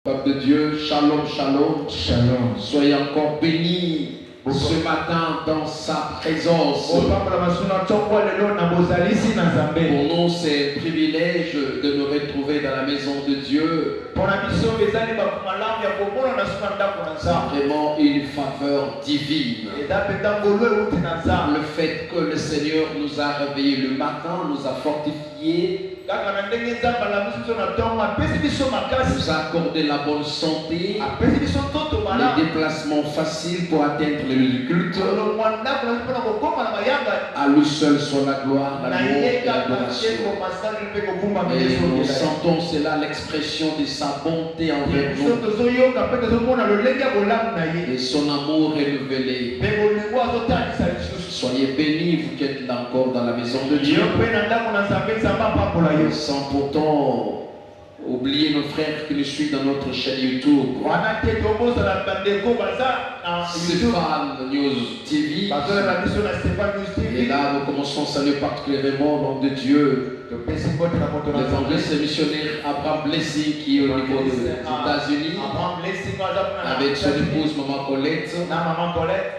Peuple de Dieu, shalom, shalom, Shalom. soyez encore bénis ce matin dans sa présence. Pour nous, c'est un privilège de nous retrouver dans la maison de Dieu. C'est vraiment une faveur divine. Le fait que le Seigneur nous a réveillés le matin, nous a fortifiés, nous a accordé la bonne santé, les déplacements faciles pour atteindre le culte. À lui seul soit la gloire, l'amour et l'adoration. Et nous sentons cela, l'expression de sa bonté envers nous et son amour renouvelé. Soyez bénis, vous qui êtes là encore dans la maison de Dieu, sans pourtant oublier nos frères qui nous suivent dans notre chaîne YouTube. Stéphane News TV. Et là, nous commençons à saluer particulièrement au nom de Dieu l'évangéliste et missionnaire Abraham Blessing qui est au niveau des États-Unis avec son épouse Maman Colette.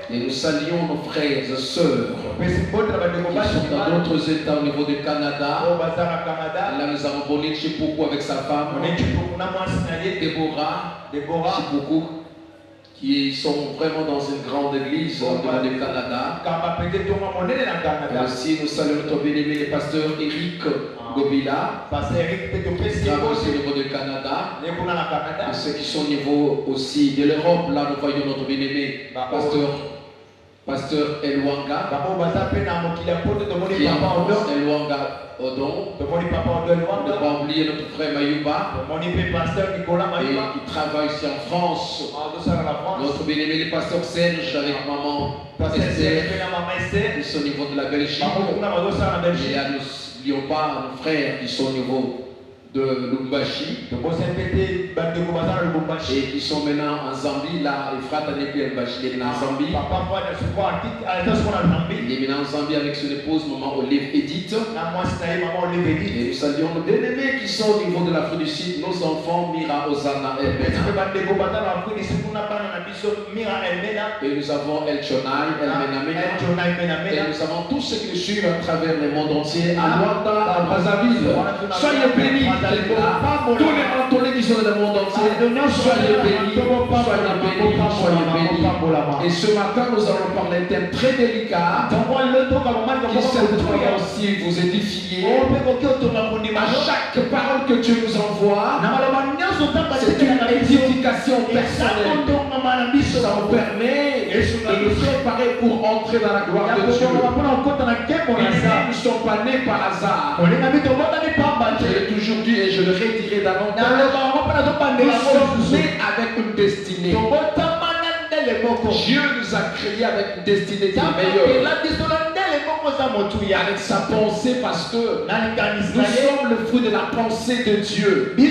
Et nous saluons nos frères et sœurs qui sont dans d'autres États au niveau du Canada. Là, nous avons Bonichi Poukou avec sa femme, Déborah Chipoukou, qui sont vraiment dans une grande église au niveau du Canada. Et aussi, nous saluons notre bien-aimé, le pasteur Eric Gobila, qui travaille aussi au niveau du Canada. Et ceux qui sont au niveau aussi de l'Europe, là, nous voyons notre bien-aimé, Pasteur Elwanga, qui est en France, Elwanga Odon. Ne pas oublier notre frère Mayuba, qui travaille ici en France. Notre bien-aimé le pasteur Serge avec maman Esther, qui sont au niveau de la Belgique. Et là, nous n'oublions pas nos frères qui sont au niveau de Lubumbashi et qui sont maintenant en Zambie. Là, Efrat Anepi Lubumbashi est maintenant en Zambie. Il est maintenant en Zambie avec son épouse, maman Olive Edith. Et nous saluons nos bien-aimés qui sont au niveau de l'Afrique du Sud, nos enfants Mira, Osana et Elmena. Et nous avons El Chonai, Elmena. Et nous avons tous ceux qui nous suivent à travers le monde entier, à Luanda, à Brazzaville. Soyez bénis. Tous les mentolés qui sont dans le monde entier, soyez bénis, soyez bénis. Et ce matin, nous allons parler d'un thème très délicat qui certainement aussi vous édifier. À chaque parole que Dieu nous envoie, c'est une édification personnelle. Ça nous permet de nous préparer pour entrer dans la gloire de Dieu. Nous ne sommes pas nés par hasard. Je l'ai toujours dit et je le redirai davantage. Nous sommes nés avec une destinée. Dieu nous a créés avec une destinée qui est meilleure. avec sa pensée, parce que nous sommes le fruit de la pensée de Dieu. Le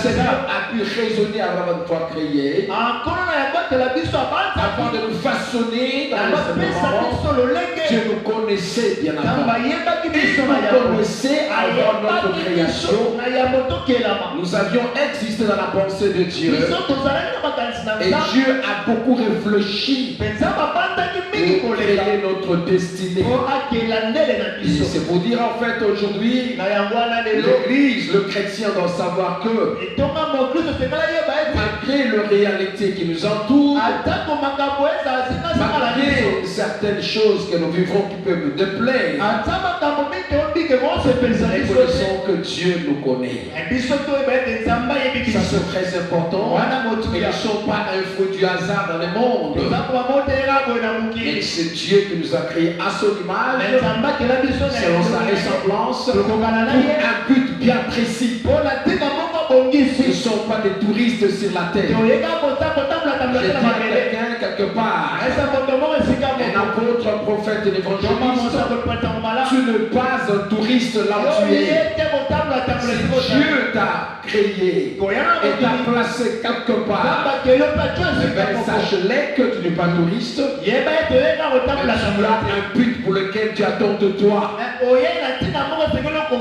Seigneur a pu raisonner avant de toi créer, afin de nous façonner dans le moment. Dieu nous connaissait bien avant. Il nous connaissait avant notre création. Nous avions existé dans la pensée de Dieu. Et Dieu a beaucoup réfléchi pour créer notre destinée. C'est pour dire en fait aujourd'hui, l'Église, le chrétien doit savoir que malgré les réalités qui nous entourent, malgré certaines choses que nous vivons qui peuvent nous déplaire, reconnaissons que Dieu nous connaît. Ça c'est très important. Ils ne sont pas un fruit du hasard dans le monde. Mais c'est Dieu qui nous a créés à son image, selon sa ressemblance, pour un but bien précis. Nous ne sommes pas des touristes sur la terre. Je dis à quelqu'un quelque part, un apôtre, un prophète, un évangéliste, tu n'es pas un touriste là où tu es. Si Dieu t'a créé et t'a placé quelque part, sache-les que tu n'es pas touriste, mais tu as un but pour lequel tu attends de toi.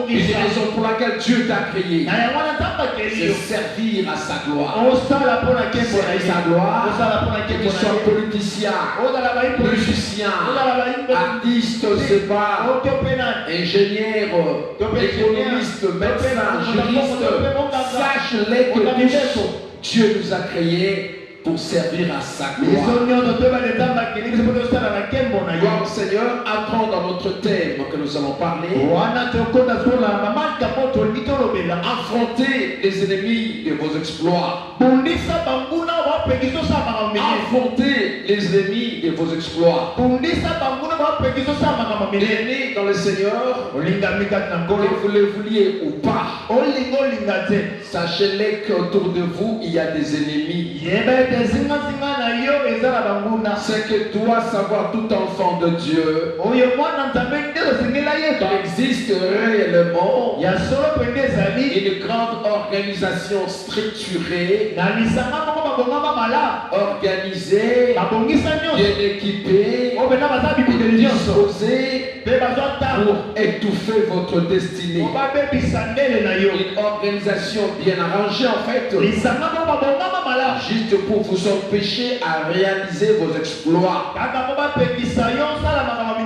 Une raison pour laquelle Dieu t'a créé, c'est servir à sa gloire. Servir sa gloire, que tu sois politicien, musicien, artiste, c'est pas ingénieur, économiste, médecin, juriste. Sache-les que tous, Dieu nous a créés pour servir à sa gloire. Gloire au Seigneur, entrons dans notre thème que nous allons parler. Affrontez les ennemis de vos exploits. Affrontez les ennemis de vos exploits. Aimés dans le Seigneur, que vous le vouliez ou pas, sachez-les qu'autour de vous il y a des ennemis. C'est que doit savoir tout enfant de Dieu. Il existe réellement une grande organisation structurée, organisée, bien équipée, disposée pour étouffer votre destinée. Une organisation bien arrangée en fait, juste pour vous empêcher à réaliser vos exploits dans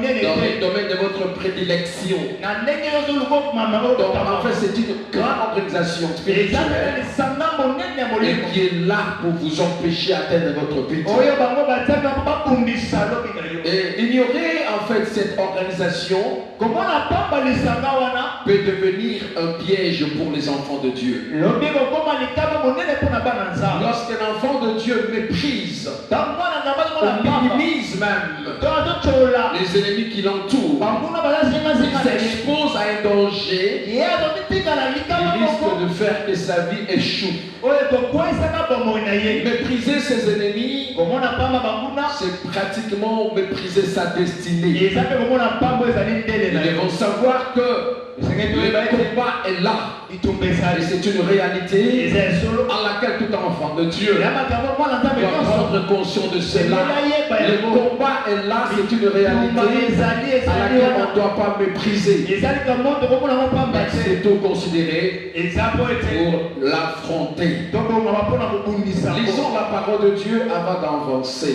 le domaine de votre prédilection. Donc en fait c'est une grande organisation spirituelle qui est là pour vous empêcher d'atteindre votre but. Et ignorer en fait cette organisation peut devenir un piège pour les enfants de Dieu. Lorsqu'un enfant de Dieu méprise, minimise même les ennemis qui l'entourent, il s'expose à un danger qui risque de faire que sa vie échoue. Mépriser ses ennemis, c'est pratiquement mépriser sa destinée. Nous devons savoir que le combat est là. Et c'est une réalité en laquelle tout enfant de Dieu doit prendre conscience de cela. Le combat est là, c'est une réalité à laquelle on ne doit pas mépriser. C'est tout considéré pour l'affronter. Lisons la parole de Dieu avant d'avancer.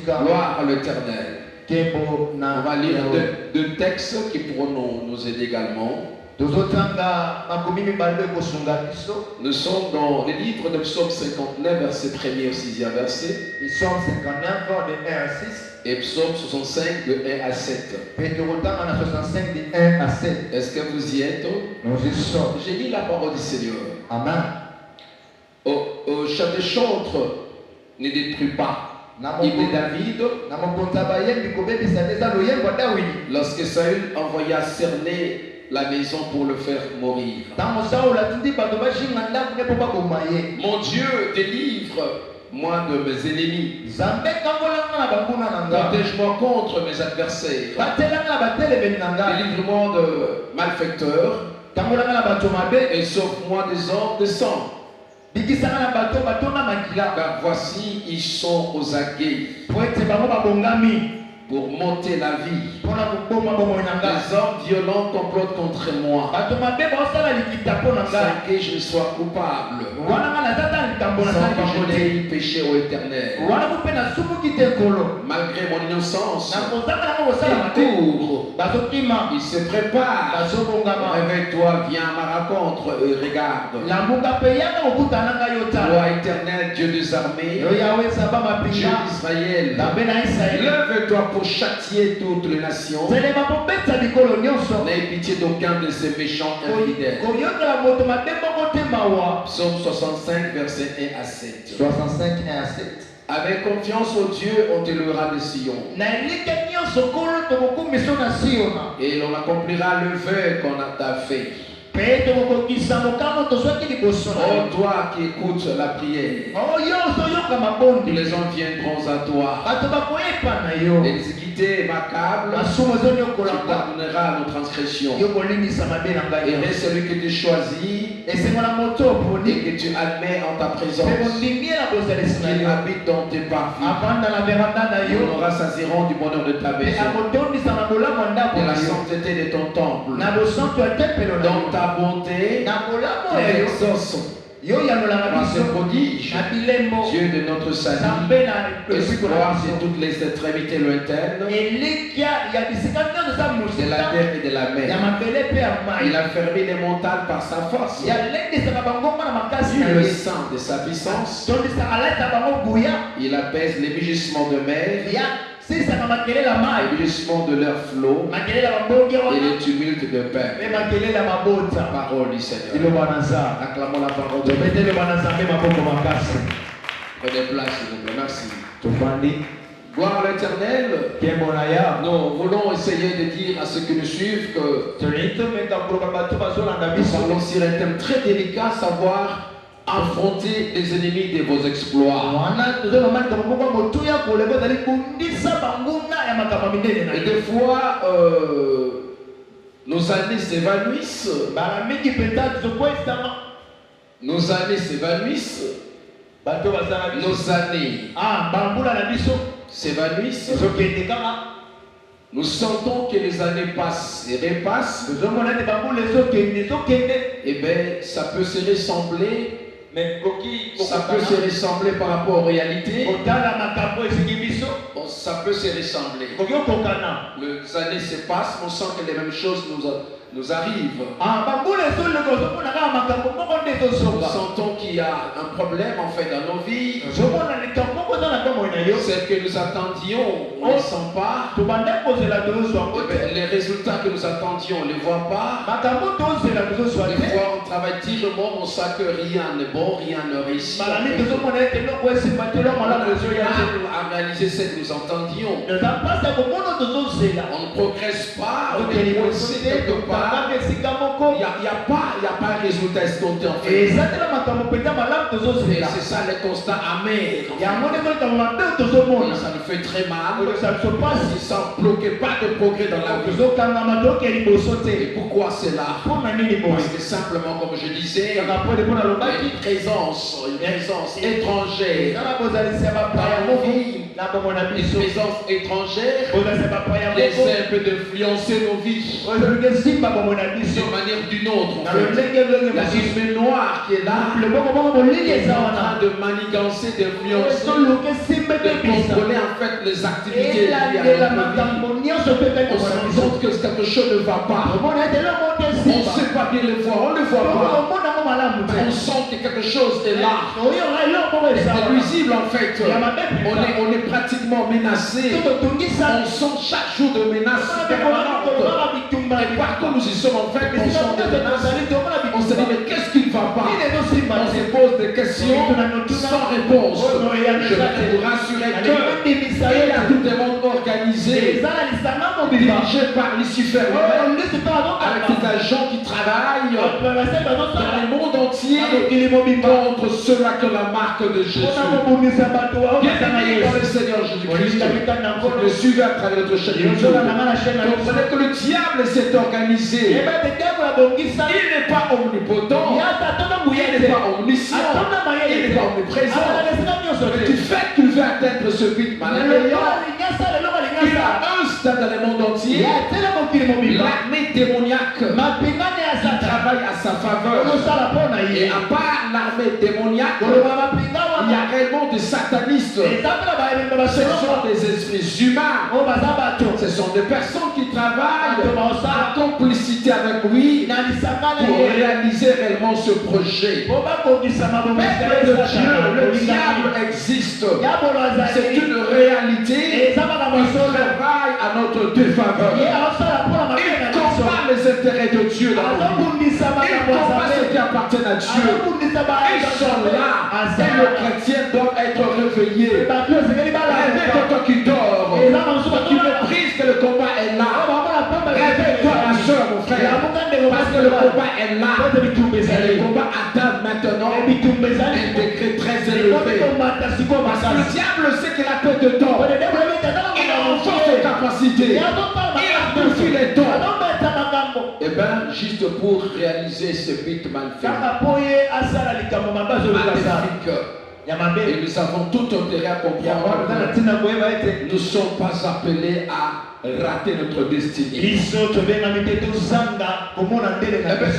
Gloire à l'Éternel. On va lire deux textes qui pourront nous aider également. Nous sommes dans le livre de Psaume 59, verset 1er au 6e verset. Psaume 59, de 1 à 6. Et Psaume 65, de 1 à 7. Est-ce que vous y êtes? J'ai lu la parole du Seigneur. Amen. Au chef de chantre ne détruit pas. Il est David. Lorsque Saül envoya cerner la maison pour le faire mourir. Mon Dieu délivre moi de mes ennemis. Protège-moi contre mes adversaires. Délivre-moi de malfaiteurs. Et sauve-moi des hommes de sang. Car voici, ils sont aux aguets pour monter la vie. Les hommes violents complotent contre moi, sans que je ne sois coupable, sans que je n'ai péché au Éternel. Malgré mon innocence, ils courent, ils se préparent. Réveille-toi, viens à ma rencontre et regarde. Toi, Éternel, Dieu des armées, Dieu d'Israël, lève-toi pour châtier toutes les nations. N'aie pitié d'aucun de ces méchants infidèles. Psaume 65, versets 1 à 7. 65, 1 à 7. Avec confiance au Dieu, on t'élèvera de Sion. Et l'on accomplira le vœu qu'on t'a fait. Oh, toi qui écoutes la prière, tous les gens viendront à toi. L'exécuté m'accable, tu pardonneras nos transgressions. Et celui que tu choisis et que tu admets en ta présence, qu'il habite dans tes parvis. Nous nous rassasierons du bonheur de ta maison, de la sainteté de ton temple. Dans ta bonté, tu exauces par ce prodige, Dieu de notre salut, espoir de toutes les extrémités lointaines, de la terre et de la mer. Il a fermé les montagnes par sa force, le sang de sa puissance. Il apaise les mugissements de mer, les mugissements de leurs flots et les tumultes de paix. Parole du Seigneur. Acclamons la parole de Dieu. Prenez place, s'il vous plaît. Merci. Gloire à l'Éternel. Nous voulons essayer de dire à ceux qui nous suivent que nous parlons sur un thème très délicat, savoir affronter les ennemis de vos exploits. Et des fois, nos années s'évanouissent. Nos années s'évanouissent. Nos années s'évanouissent. Nous sentons que les années passent et repassent. Et bien, ça peut se ressembler. Ça peut se ressembler par rapport aux réalités. Ça peut se ressembler. Les années se passent, on sent que les mêmes choses nous arrivent. Nous sentons qu'il y a un problème en fait dans nos vies. C'est que nous attendions, on ne les sent pas. Les résultats que nous attendions, on ne les voit pas. Des fois, on travaille durement, on sent que rien n'est bon, rien ne réussit. On a réalisé ce que nous entendions. On ne progresse pas, on est coincé quelque part. Il n'y a pas un résultat escompté en fait. Et c'est ça le constat amer. Ça nous fait très mal. On ne sent pas de progrès dans la vie. Et pourquoi c'est là? Parce que simplement, comme je disais, il y a une présence étrangère dans nos vies. Une présence étrangère qui essaie un peu d'influencer nos vies d'une manière d'une autre. En fait. La fumée noire qui est là est en train de manigancer, d'influencer, de contrôler en fait les activités liées à notre vie. On se rend compte que quelque chose ne va pas. On ne sait pas bien le voir, on ne le voit pas. On sent que quelque chose est là. C'est nuisible en fait. On est pratiquement menacé. On sent chaque jour de menaces permanentes. Et par contre nous y sommes en fait, on sent des menaces. On se dit mais qu'est-ce qui ne va pas? On se pose des questions sans réponse. Je vais vous rassurer que il y a tout un monde organisé organisé, dirigé par Lucifer lui-même, avec des agents qui travaillent dans le monde entier contre ceux-là qui ont la marque de Jésus. Bien-aimés dans le Seigneur Jésus-Christ, le suivez à travers notre chaîne YouTube. Comprenez que le diable s'est organisé. Il n'est pas omnipotent, il n'est pas omniscient, il n'est pas omniprésent. Mais du fait qu'il veut atteindre ce but malveillant, il a un stade dans le monde entier. L'armée démoniaque qui travaille à sa faveur. Et à part l'armée démoniaque, il y a réellement des satanistes. Ce sont des esprits humains. Ce sont des personnes qui travaillent en complicité avec lui pour réaliser réellement ce projet. Peuple de Dieu, le diable existe. C'est une réalité. Il travaille à notre défaveur. Il combat les intérêts de Dieu dans notre vie. Il combat ce qui appartient à Dieu. Ils sont là. Et le chrétien doit être réveillé. Réveille-toi, toi qui dors. Toi qui méprises que le combat est là. Réveille-toi, ma soeur, mon frère. Parce que le combat est là. Et le combat atteint maintenant un degré très élevé. Parce que le diable sait qu'il a peu de temps. Il renforce ses capacités. Il amplifie les dons. Et bien, juste pour réaliser ce but mal fait, et nous avons tout intérêt à comprendre que nous ne sommes pas appelés à rater notre destinée.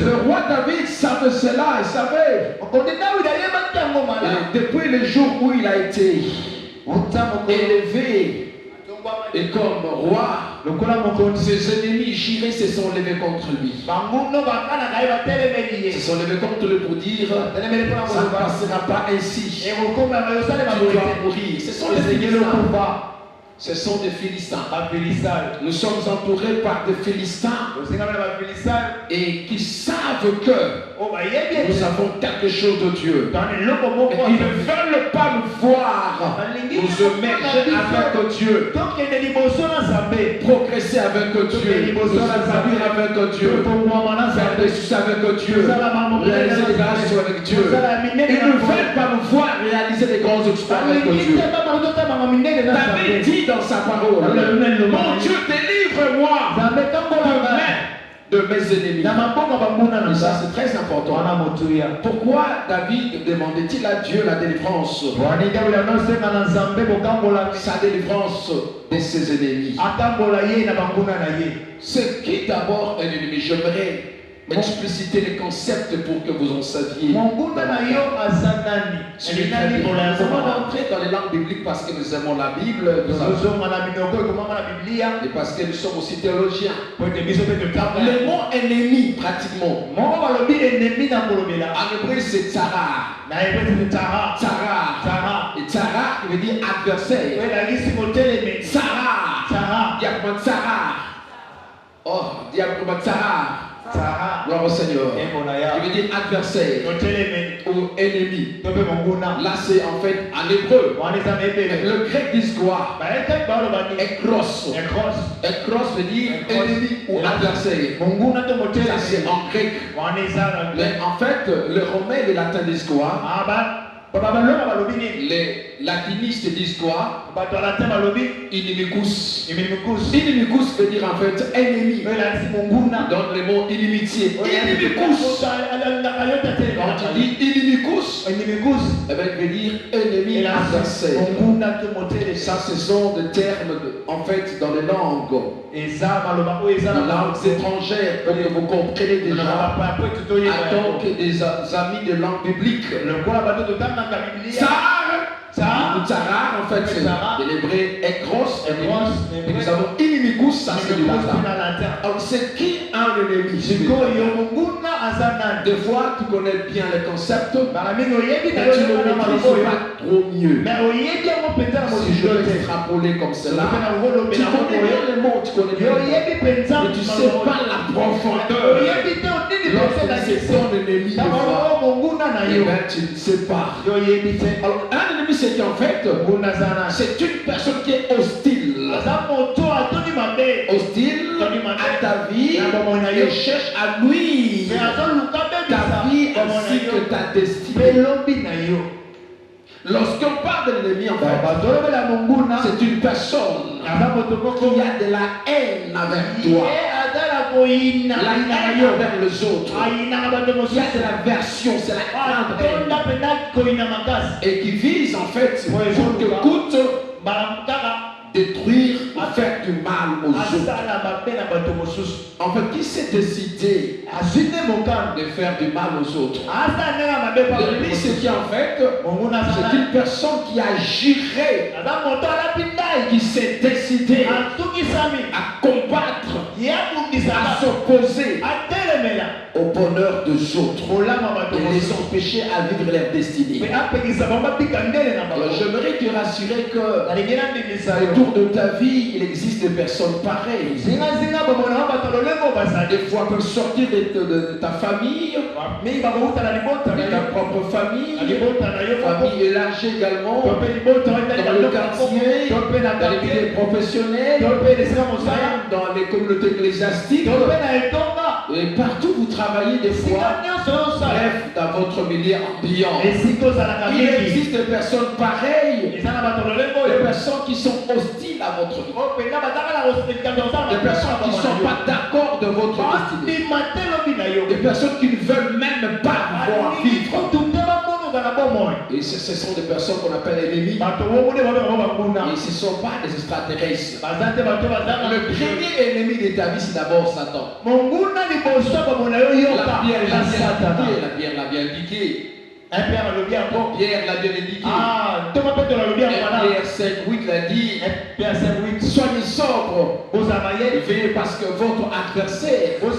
Le roi David savait cela, il savait. Et depuis le jour où il a été élevé et comme roi, ses ennemis jurés se sont levés contre lui. Se sont levés contre lui pour dire ça ne passera pas ainsi. Tu dois mourir. Ce sont les Philistins. Ce sont des Philistins. Nous sommes entourés par des Philistins et qui savent que nous avons quelque chose de Dieu. Ils ne veulent pas nous voir nous émerger avec Dieu, progresser avec Dieu, nous établir avec Dieu, faire des succès avec Dieu, réaliser des grandes choses avec Dieu. Ils ne veulent pas nous voir réaliser des grands exploits avec Dieu. David dit dans sa parole, mon Dieu, délivre-moi de mes ennemis. Et ça, c'est très important. Pourquoi David demandait-il à Dieu la délivrance? Sa délivrance de ses ennemis. C'est qui d'abord un ennemi? J'aimerais expliciter les concepts pour que vous en saviez. Nous allons rentrer dans les langues bibliques parce que nous aimons la Bible et parce que nous sommes aussi théologiens. Le mot ennemi, pratiquement, en hébreu c'est Tsara. Tsara. Et Tsara, il veut dire adversaire. Tsara. Diable Tsara. Oh, diable Tsara. Gloire au Seigneur. Il veut dire adversaire ou ennemi. Là c'est en fait en hébreu. Le grec dit quoi? Ekros. Ekros veut dire ennemi ou adversaire. Ça c'est en grec. Mais en fait le romain et le latin disent quoi? Les latinistes disent quoi? Inimicus. Inimicus veut dire en fait ennemi. Donc le mot inimitié. Inimicus. Quand tu dis inimicus, eh bien, il veut dire ennemi adversaire. Ça, ce sont des termes en fait dans les langues. Langues étrangères, pour que vous compreniez déjà. En tant que des amis de langue biblique. Tsara, en fait, c'est l'hébreu ekros, et nous avons inimicus, ça c'est du latin. Alors, c'est qui un ennemi? Des fois, tu connais bien les concepts, mais tu ne le maîtrises pas trop mieux. Si je vais extrapoler comme cela, tu connais bien les mots, tu connais bien les mots, mais tu ne sais pas la profondeur. Lorsque c'est ton ennemi, eh bien, tu ne sais pas. Alors, un ennemi, c'est qu'en fait, c'est une personne qui est hostile. Hostile à ta vie et cherche à nuire ta vie ainsi que ta destinée. Lorsqu'on parle de l'ennemi, en fait, c'est une personne qui a de la haine envers toi, la haine envers les autres, qui a de l'aversion, c'est la haine, et qui vise en fait, pour que coûte, détruire ou faire du mal aux autres. En fait, qui s'est décidé de faire du mal aux autres? L'ennemi, c'est qui en fait, c'est une personne qui a juré, qui s'est décidé à combattre, à s'opposer au bonheur des autres et les empêcher à vivre leur destinée. Alors, j'aimerais te rassurer que autour de ta vie, il existe des personnes pareilles. Des fois, peuvent sortir de ta famille, de ta propre famille, famille élargie également, dans le quartier, dans les milieux professionnels, dans les communautés ecclésiastiques. Et partout vous travaillez des fois, bref, dans votre milieu ambiant. Il existe des personnes pareilles, des personnes qui sont hostiles à votre vie, des personnes qui ne sont pas d'accord de votre destinée, des personnes qui ne veulent même pas voir vivre. Et ce sont des personnes qu'on appelle ennemis. Et ce ne sont pas des extraterrestres. Le premier ennemi de ta vie, c'est d'abord Satan. La Bible l'a bien indiqué. Pierre l'a bien indiqué. Pierre 5:8 l'a dit. Soyez sobres. Veillez parce que votre adversaire, le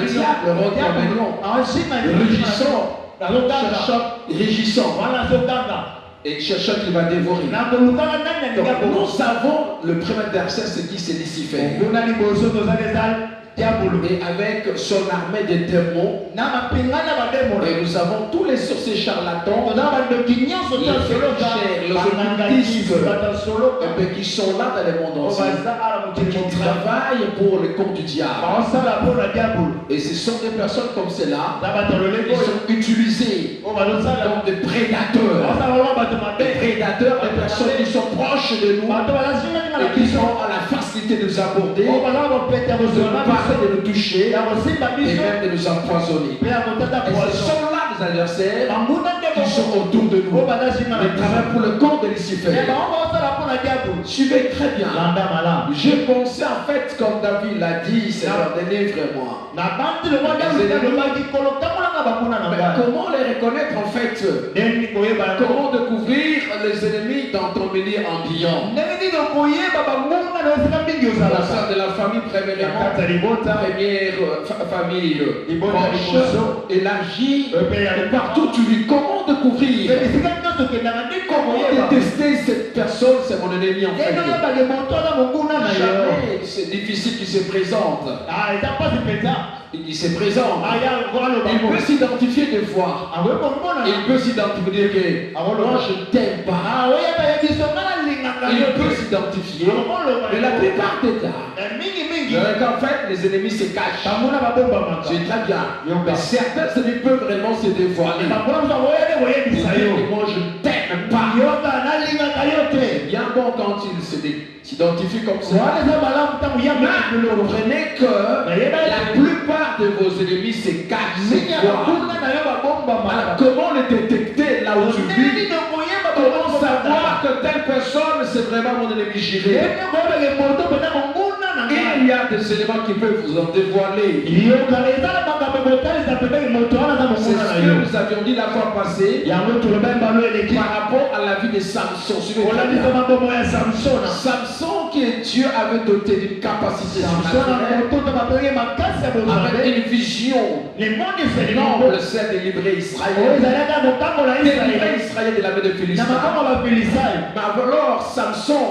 diable, rôde comme un lion, régissant. Et cherchant qu'il va dévorer. Donc, nous savons le premier adversaire, c'est qui? C'est Lucifer. Et avec son armée de démons, et nous avons tous les sorciers charlatans, les occultistes, qui sont là dans le monde entier, qui travaillent pour le compte du diable. Et ce sont des personnes comme cela qui sont utilisées comme des prédateurs. Des personnes qui sont proches de nous et qui ont la facilité de nous aborder, de nous toucher et même de nous empoisonner. Et ce sont là des adversaires qui sont autour de nous. Ils travaillent pour le compte de Lucifer. Suivez très bien. J'ai pensé en fait, comme David l'a dit, Seigneur, délivre-moi. Comment les reconnaître en fait? Comment découvrir les ennemis dans ton milieu ambiant? Au sein de la famille, premièrement, première famille proche, élargie, et partout tu vis. Comment découvrir? Comment détester cette personne? C'est mon ennemi en fait. Jamais c'est difficile qu'il se présente. Il se présente. Il peut s'identifier des fois. Il peut s'identifier que moi je t'aime pas. Il peut s'identifier. Mais la plupart des cas, en fait, les ennemis se cachent. C'est très bien. Mais certains ennemis peuvent vraiment se dévoiler. Moi je t'aime pas. C'est bien bon quand il s'identifie comme ça. Mais comprenez que la plupart de vos ennemis se cachent. Alors, comment les détecter là où tu vis? Comment savoir que telle personne c'est vraiment mon ennemi juré? Il y a des éléments qui peuvent vous en dévoiler. C'est ce que nous avions dit la fois passée par rapport à la vie de Samson. Samson que Dieu avait doté d'une capacité surnaturelle, avec une vision noble, celle de libérer Israël. Délivrer Israël de la main de Philistins. Mais alors Samson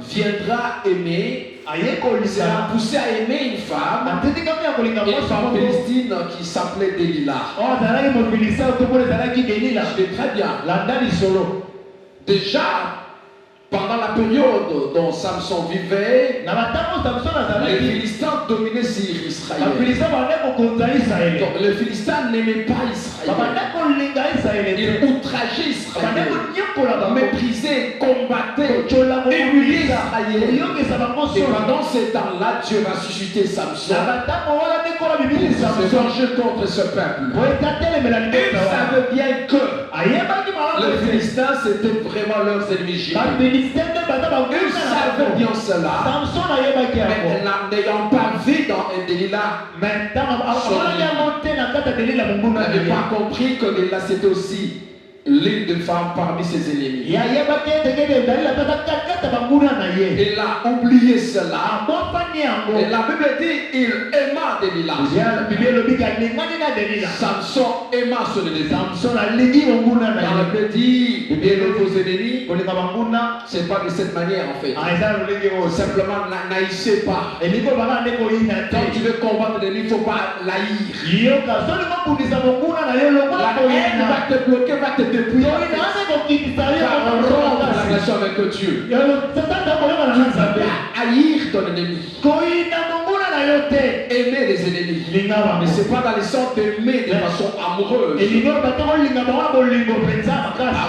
viendra aimer, sera poussé à aimer une femme philistine qui s'appelait Delilah. Je vais très bien. Déjà, pendant la période dont Samson vivait, les Philistins dominaient sur Israël. Donc les Philistins n'aimaient pas Israël. Ils outrageaient Israël, méprisaient, combattaient, humiliaient Israël. Et pendant ces temps-là, Dieu va susciter Samson pour se venger contre ce peuple. Ils savaient bien que les Philistins c'était vraiment leurs ennemis jurés. Ils savaient bien cela, mais n'ayant pas vu dans Delilah, n'avaient pas compris que Delilah c'était aussi l'une des femmes parmi ses ennemis. Il a oublié cela. Et la Bible dit il aima Delilah. Samson aima son ennemi. La Bible dit aimez vos ennemis. C'est pas de cette manière en fait. Simplement n'haïssez pas. Quand tu veux combattre l'ennemi, il ne faut pas l'haïr. La haine va te bloquer, va te dépouiller, va rompre la relation avec Dieu. Tu vas haïr ton ennemi. Aimer les ennemis. Mais ce n'est pas dans le sens d'aimer de façon amoureuse.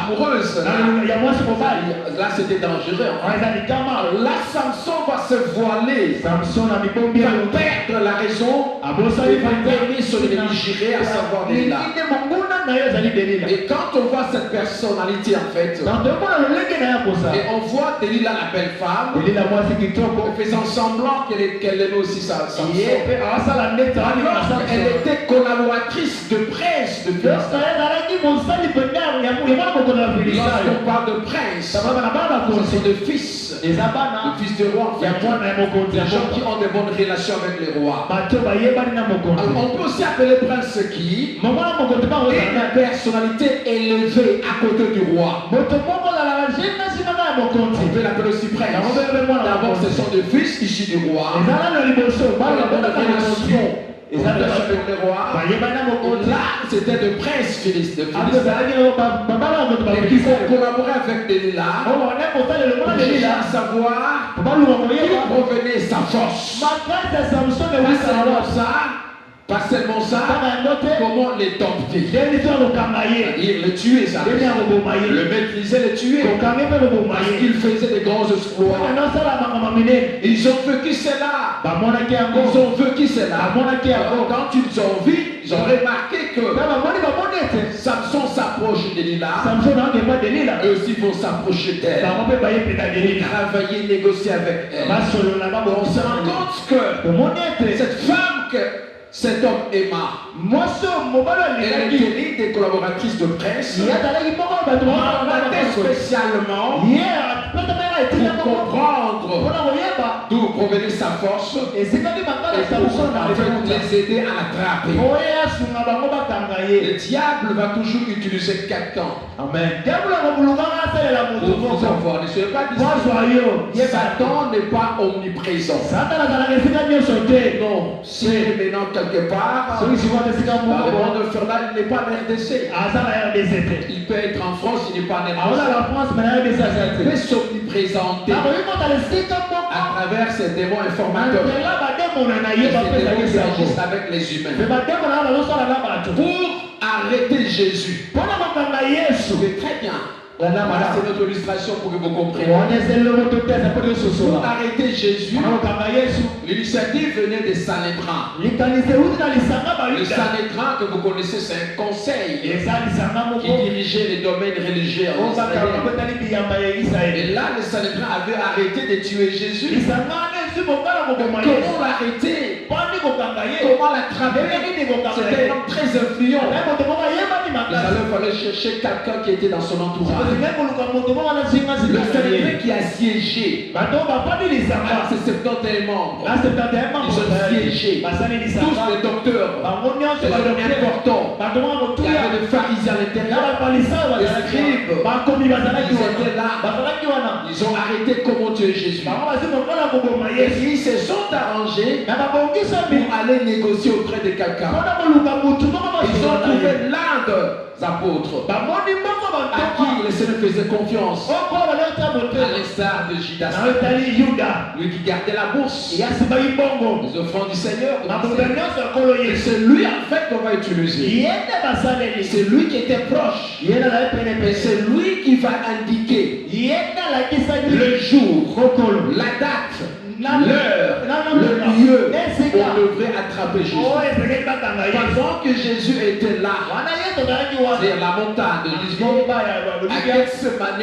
Amoureuse. Là c'était dangereux. Là Samson va se voiler. Va perdre la raison. Il va aimer son ennemi juré, à savoir Delilah. Et quand on voit cette personnalité en fait, et on voit Delilah la belle femme, faisant semblant qu'elle aimait aussi Samson. Elle était collaboratrice de prince de Philistins. Lorsqu'on parle de prince, ce sont des fils. Les fils de roi, des gens qui ont de bonnes relations avec les rois. Alors, on peut aussi appeler prince qui une personnalité élevée à côté du roi. On peut l'appeler aussi prince. D'abord, ce sont des fils issus du roi. Ils ont de bonnes relations avec les rois. Là, c'était de princes philistins. Et qui vont collaborer avec Delilah. Déjà à savoir d'où provenait sa force. Pas seulement ça, comment les dompter, le tuer, ça, le maîtriser, le tuer, parce qu'il faisait des grands exploits. Ils ont vécu cela. Ils ont vécu cela. Quand ils ont vu, ils ont remarqué que Samson s'approche de Delilah. Eux aussi vont s'approcher d'elle. Travailler, négocier avec elle. On se rend compte que cette femme que cet homme aima, elle était des collaboratrices de presse, mandatée spécialement pour comprendre d'où provenait sa force et pour les aider à l'attraper. Le diable va toujours utiliser quelqu'un. Amen. Pour vous avoir. Ne soyez pas distraits. Satan n'est pas omniprésent. Non, s'il est maintenant quelque part, dans le monde infernal, il n'est pas en RDC. Il peut être en France, il n'est pas en RDC. Il peut s'omniprésenter à travers ces démons informateurs. Ces démons qui agissent avec les humains. Pour arrêter Jésus. C'est très bien. Voilà, c'est notre illustration pour que vous compreniez. Pour arrêter Jésus, l'initiative venait des Sanhédrins. Le Sanhédrin que vous connaissez, c'est un conseil qui dirigeait les domaines religieux en Israël. Et là, les Sanhédrins avaient arrêté de tuer Jésus. Comment l'arrêter? Comment l'attraper? C'était un homme très influent. Il fallait chercher quelqu'un qui était dans son entourage. Le Sanhédrin qui a siégé. C'est 71 membres. Ils ont siégé. Tous les docteurs, des hommes importants. Il y avait des pharisiens à l'intérieur, des scribes. Ils étaient là. Ils ont arrêté comment tuer Jésus. Et ils se sont arrangés pour aller négocier auprès de quelqu'un. Ils ont trouvé l'un des apôtres à qui le Seigneur faisait confiance. À l'instar de Judas, lui qui gardait la bourse, les offrandes du Seigneur. Et c'est lui en fait qu'on va utiliser. C'est lui qui était proche. Et c'est lui qui va indiquer le jour, la date, l'heure, le lieu où on devrait attraper Jésus. Pendant que Jésus était là, c'est la montagne de l'Israël, à Gethsemane,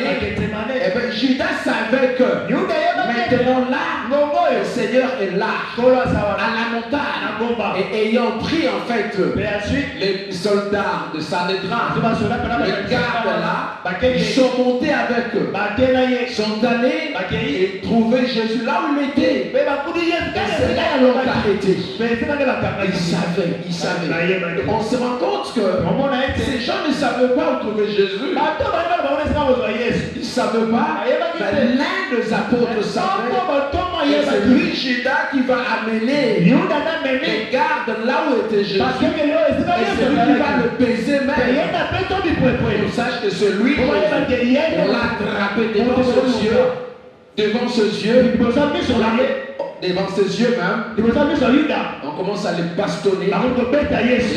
et bien Judas savait que maintenant là, le Seigneur est là, à la montagne, et ayant pris en fait les soldats de Sanhédrin, les gardes là, ils sont montés avec eux, sont allés et trouvé Jésus là où il était. Et c'est là qu'ils l'ont arrêté. Ils savaient. On se rend compte que ces gens ne savaient pas où trouver Jésus. Ils ne savaient pas. Mais l'un des apôtres savait. Et c'est lui, Judas, qui va amener les gardes là où était Jésus. Et c'est lui qui va le baiser même. On sache que c'est lui pour l'attraper devant ses yeux. Devant ses yeux, devant ses yeux même, on commence à les bastonner et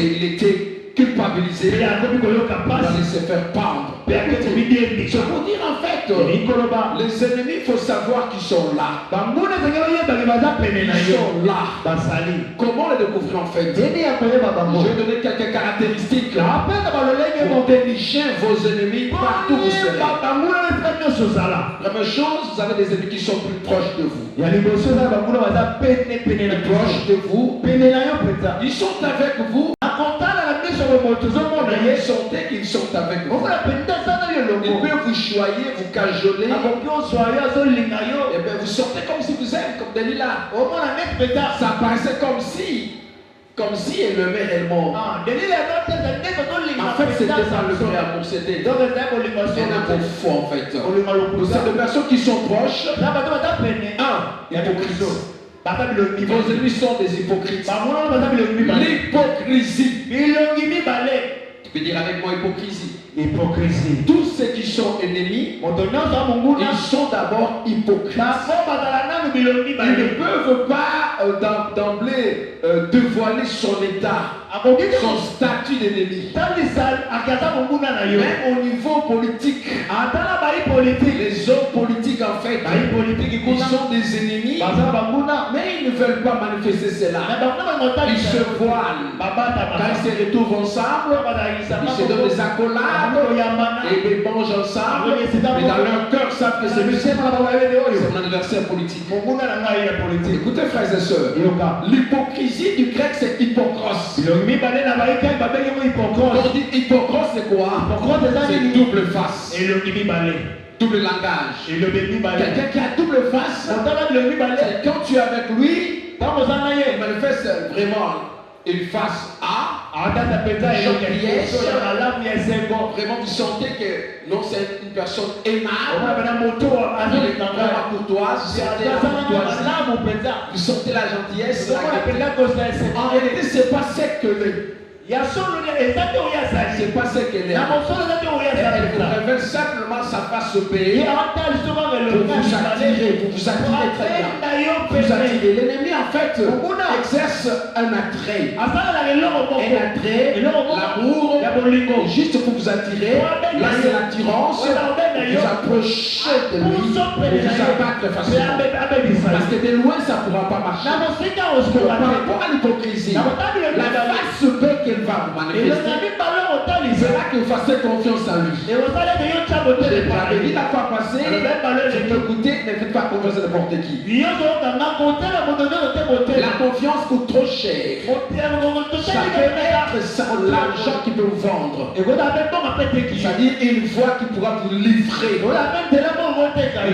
il était culpabilisé, il allait se faire pendre. C'est pour dire en fait, les ennemis, il faut savoir qu'ils sont là. Ils sont là. Comment les découvrir en fait? Je vais donner quelques caractéristiques pour dénicher vos ennemis partout où vous serez. Première chose, vous avez des ennemis qui sont plus proches de vous. Proches de vous. Ils sont avec vous. Ils sentez qu'ils sont avec vous. Ils peuvent vous choyer, vous cajoler. Et bien vous sortez comme si vous êtes comme Delilah. Ça paraissait comme si elle aimait réellement. En fait, c'était pas le vrai amour, c'était un amour faux en fait. Vous savez, les personnes qui sont proches, hypocrite. Vos ennemis sont des hypocrites. L'hypocrisie. Tu peux dire avec moi hypocrisie. Tous ceux qui sont ennemis, ils sont d'abord hypocrites. Ils ne peuvent pas d'emblée dévoiler son état, son statut d'ennemi. Même au niveau politique, les hommes politiques en fait, ils sont des ennemis, mais ils ne veulent pas manifester cela. Ils se voilent. Quand ils se retrouvent ensemble, ils se donnent des accolades et ils mangent ensemble. Mais dans leur cœur, savent que c'est mon adversaire politique. Écoutez, frères et sœurs, l'hypocrisie du grec c'est hypocros. On dit hypocros c'est quoi? C'est double face. Double langage. Quelqu'un qui a double face, c'est quand tu es avec lui, il manifeste vraiment une face A. Vraiment vous sentez que non, c'est une personne aimable, il est vraiment courtoise, vous sentez la gentillesse. En réalité c'est pas ce que l'est. C'est pas ce qu'elle est. Elle vous révèle simplement sa face paix pour vous attirer très bien. Vous attirer. L'ennemi en fait exerce un attrait. L'amour, juste pour vous attirer. Là c'est l'attirance. Vous approchez de lui et vous abattre facilement. Parce que de loin ça ne pourra pas marcher. Par rapport à l'hypocrisie, la face paix qu'elle va vous manifester, c'est là que vous fassiez confiance en lui. Je t'avais dit la fois passée, je peux goûter, ne faites pas confiance à n'importe qui. La confiance coûte trop cher. Ça peut être l'argent qui peut vous vendre. C'est-à-dire une voix qui pourra vous livrer.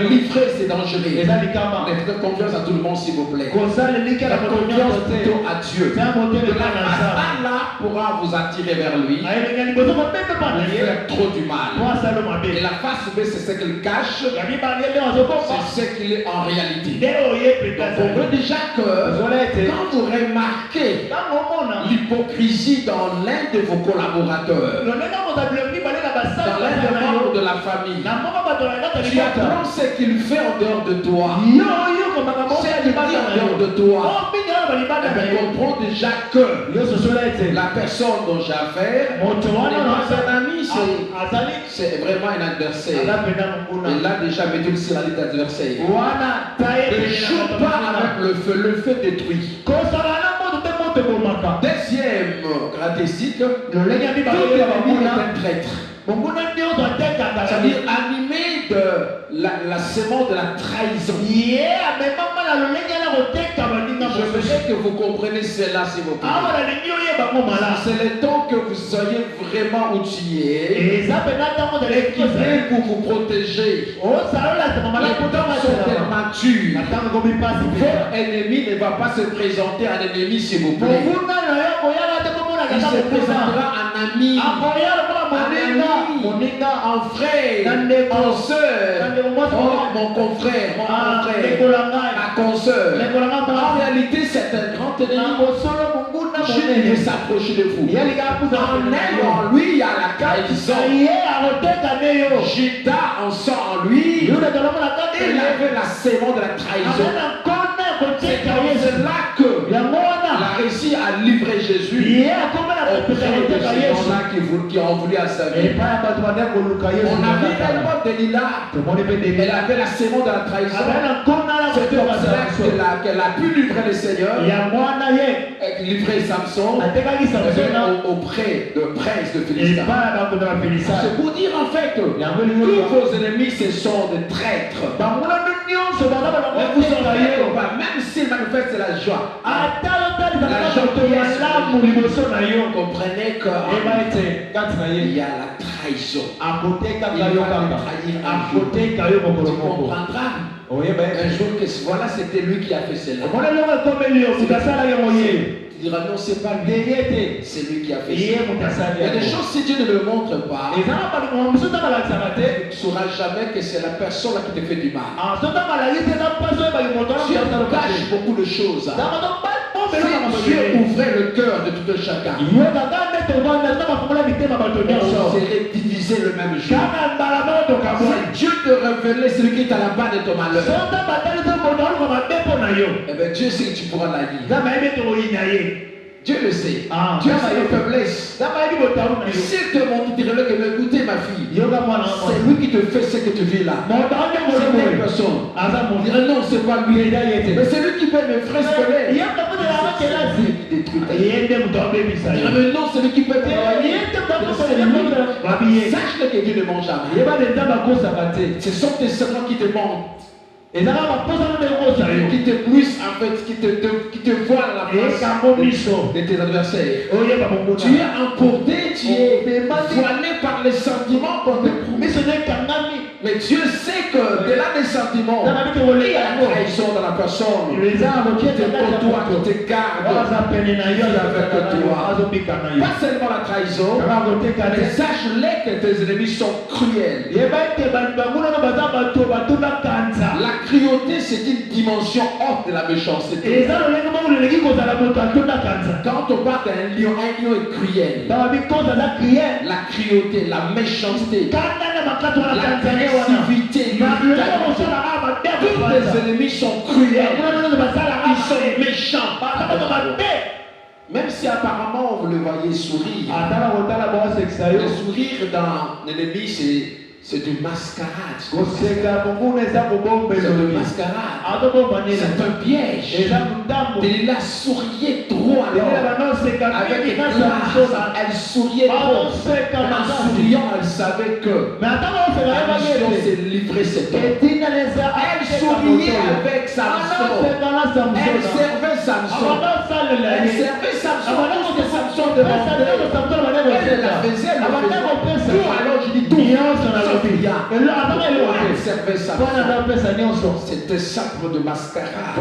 Livrer, c'est dangereux. Ne faites confiance à tout le monde, s'il vous plaît. Faites confiance plutôt à Dieu. La face là pourra vous attirer vers lui. Il fait trop du mal. Et la face B, c'est ce qu'il cache. C'est ce qu'il est en réalité. Donc on veut déjà que quand vous remarquez l'hypocrisie dans l'un de vos collaborateurs, dans l'un des membres de la famille, tu apprends ce qu'il fait en dehors de toi. Ce qu'il dit en dehors de toi. Comprends déjà que la personne dont j'ai affaire n'est pas un ami, c'est vraiment un adversaire. Et là déjà, mettez sur la liste d'adversaires. Ne joue pas avec le feu, le feu détruit. Deuxième caractéristique, tout ennemi est un traître. C'est-à-dire animé de la semence de la trahison. Je veux que vous compreniez cela, s'il vous plaît. C'est le temps que vous soyez vraiment outillés et équipés pour vous protéger. Les temps sont matures. Votre ennemi ne va pas se présenter un ennemi, s'il vous plaît. Il se présentera un ami, un frère, en soeur, mon confrère, ma consoeur. En réalité, c'est un grand ennemi. Je vais s'approcher de vous. En lui, il y a la trahison. Judas en sent en lui. Il avait la sémence de la trahison. C'est là que il a réussi à livrer Jésus auprès de ces gens-là qui ont voulu assassiner. On a vu également Delilah. Elle avait la sémence de la trahison. C'est pour cela qu'elle a pu livrer le Seigneur. Livrer Samson auprès de prince de Philistin. C'est pour dire en fait que tous vos ennemis ce sont des traîtres. Mais vous en voyez pas, même s'ils manifestent la joie. Comprenez qu'il y a la trahison. Il va trahir un jour. Tu comprendras un jour que voilà, c'était lui qui a fait cela. Tu diras non, c'est pas lui. C'est lui qui a fait cela. Il y a des choses, si Dieu ne le montre pas, tu ne sauras jamais que c'est la personne là qui te fait du mal. Dieu cache beaucoup de choses. Si Dieu ouvrait le cœur de tout un chacun, on serait divisé le même jour. Si Dieu te révélait celui qui est à la base de ton malheur, eh bien Dieu sait que tu pourras la lire. Dieu le sait. Dieu sait les faiblesses. S'il te montre, tu dirais que écoutez ma fille, c'est lui qui te fait ce que tu vis là. C'est une personne. On dirait non, c'est pas lui. Mais c'est lui qui fait mes frères scolaires. Mais non, c'est lui qui peut travailler. Sache que Dieu ne ment jamais. Ce sont tes serments qui te mentent. Qui te poussent en fait, qui te voient à la place de tes adversaires. Tu es emporté, tu es voilé par les sentiments qu'on te promet. Mais Dieu sait que de là des sentiments, il y a la trahison dans la personne qui te côtoie, qui te garde avec toi. Pas seulement la trahison, mais sache-les que tes ennemis sont cruels. La cruauté, c'est une dimension hors de la méchanceté. Quand on parle d'un lion est cruel. La cruauté, la méchanceté, l'agressivité, tous les ennemis sont cruels. Ils sont méchants. Même si apparemment vous le voyez sourire, le sourire d'un ennemi, C'est du mascarade. C'est de mascarade. C'est un piège. Delilah souriait trop alors. Avec grâce, elle souriait trop. En souriant, elle savait que la mission s'est livrée cet homme. Elle souriait avec Samson. Elle servait Samson. Elle servait Samson. Tout ce que Samson demandait. Elle la faisait. Tout alors, je dis tout. Elle servait Samson. C'était simple de mascarade.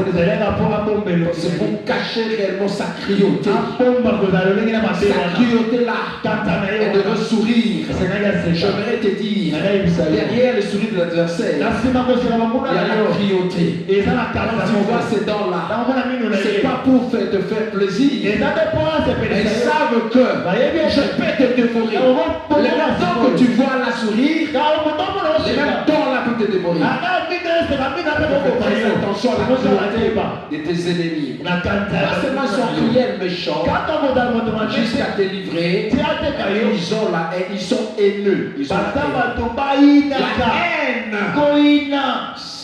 C'est pour cacher réellement sa cruauté. Sa cruauté là. Elle devait sourire. J'aimerais te dire, derrière le sourire de l'adversaire, il y a la cruauté. Quand tu vois ces dents là, c'est pas pour te faire plaisir. Elles savent que je peux te dévorer. Les mêmes dents que tu vois là sourire, les mêmes dents là pour te dévorer. Fais attention à la cruauté de tes ennemis. Pas seulement ils sont cruels, méchants, jusqu'à te livrer. Ils ont la haine, ils sont haineux. Ils ont la haine.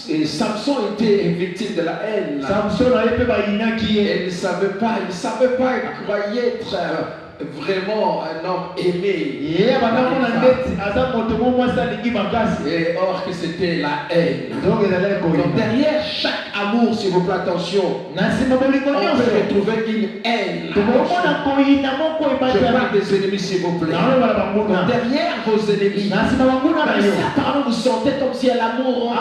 Et Samson était victime de la haine. Il ne savait pas, il croyait être vraiment un homme aimé. Et or que c'était la haine. Donc derrière chaque amour, s'il vous plaît, attention, on peut retrouver une haine. Je parle des ennemis, s'il vous plaît. Donc derrière vos ennemis, pardon, vous sentez comme si l'amour.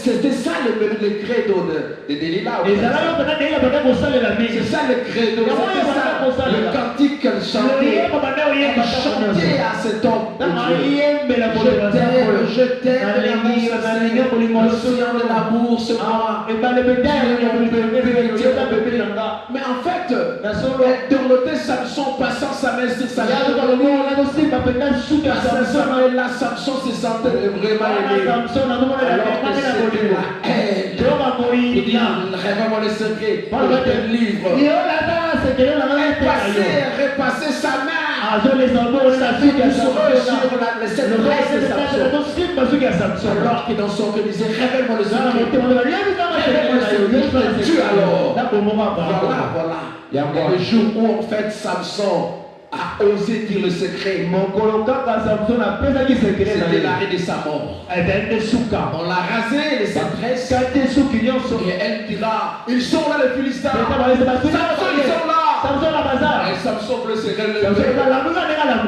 C'était ça le credo de Delilah. C'est ça le credo. Le cantique qu'elle chantait. Elle chantait à cet homme. Je t'aime, l'océan de l'amour, c'est moi. Mais en fait, elle dorlotait Samson, passant sa main sur sa joue. Là, Samson se sentait vraiment aimé. Alors que c'était la haine. Il dit, révèle-moi le secret, je te livre. Elle repassait sa main. Alors que dans son cœur, il disait, révèle-moi le secret. Tu alors. Voilà. Et le jour où en fait Samson a osé dire le secret, c'était l'arrêt de sa mort. On l'a rasé, les adresses, et elle dira, ils sont là les Philistins. Samson, ils sont là. Et Samson voulait se relever.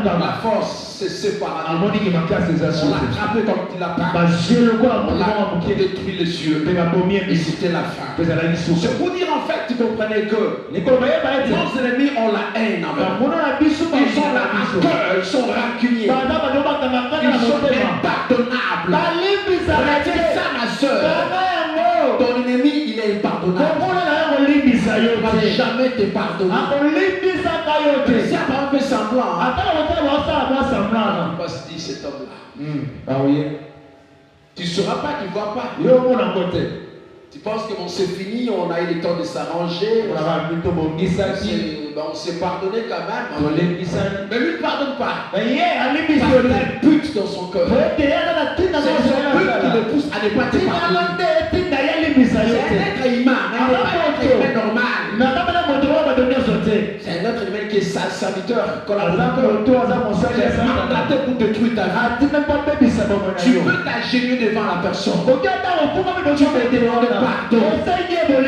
La force s'est séparée. On l'a attrapé comme il l'a pas. On l'a détruit les yeux. Et c'était la fin. C'est pour dire en fait, vous comprenez que nos ennemis ont la haine envers nous. Ils ont la rancœur, ils sont rancuniers. Ils sont impardonnables. Retiens ça, ma soeur. Ton ennemi, il est impardonnable. Il ne va jamais te pardonner. Si on fait semblant, il va se dire cet homme-là. Tu ne sauras pas, tu ne vois pas. Tu penses que bon, c'est fini, on a eu le temps de s'arranger. On s'est pardonné quand même. Mais lui ne pardonne pas. Parce qu'il a un but dans son cœur. C'est son but qui le pousse à ne pas te pardonner. C'est un être humain, mais pas un être humain normal. C'est un être humain qui est serviteur, collaborateur. C'est mandaté pour détruire ta vie. Tu peux t'agenouiller devant la personne. Tu peux demander pardon.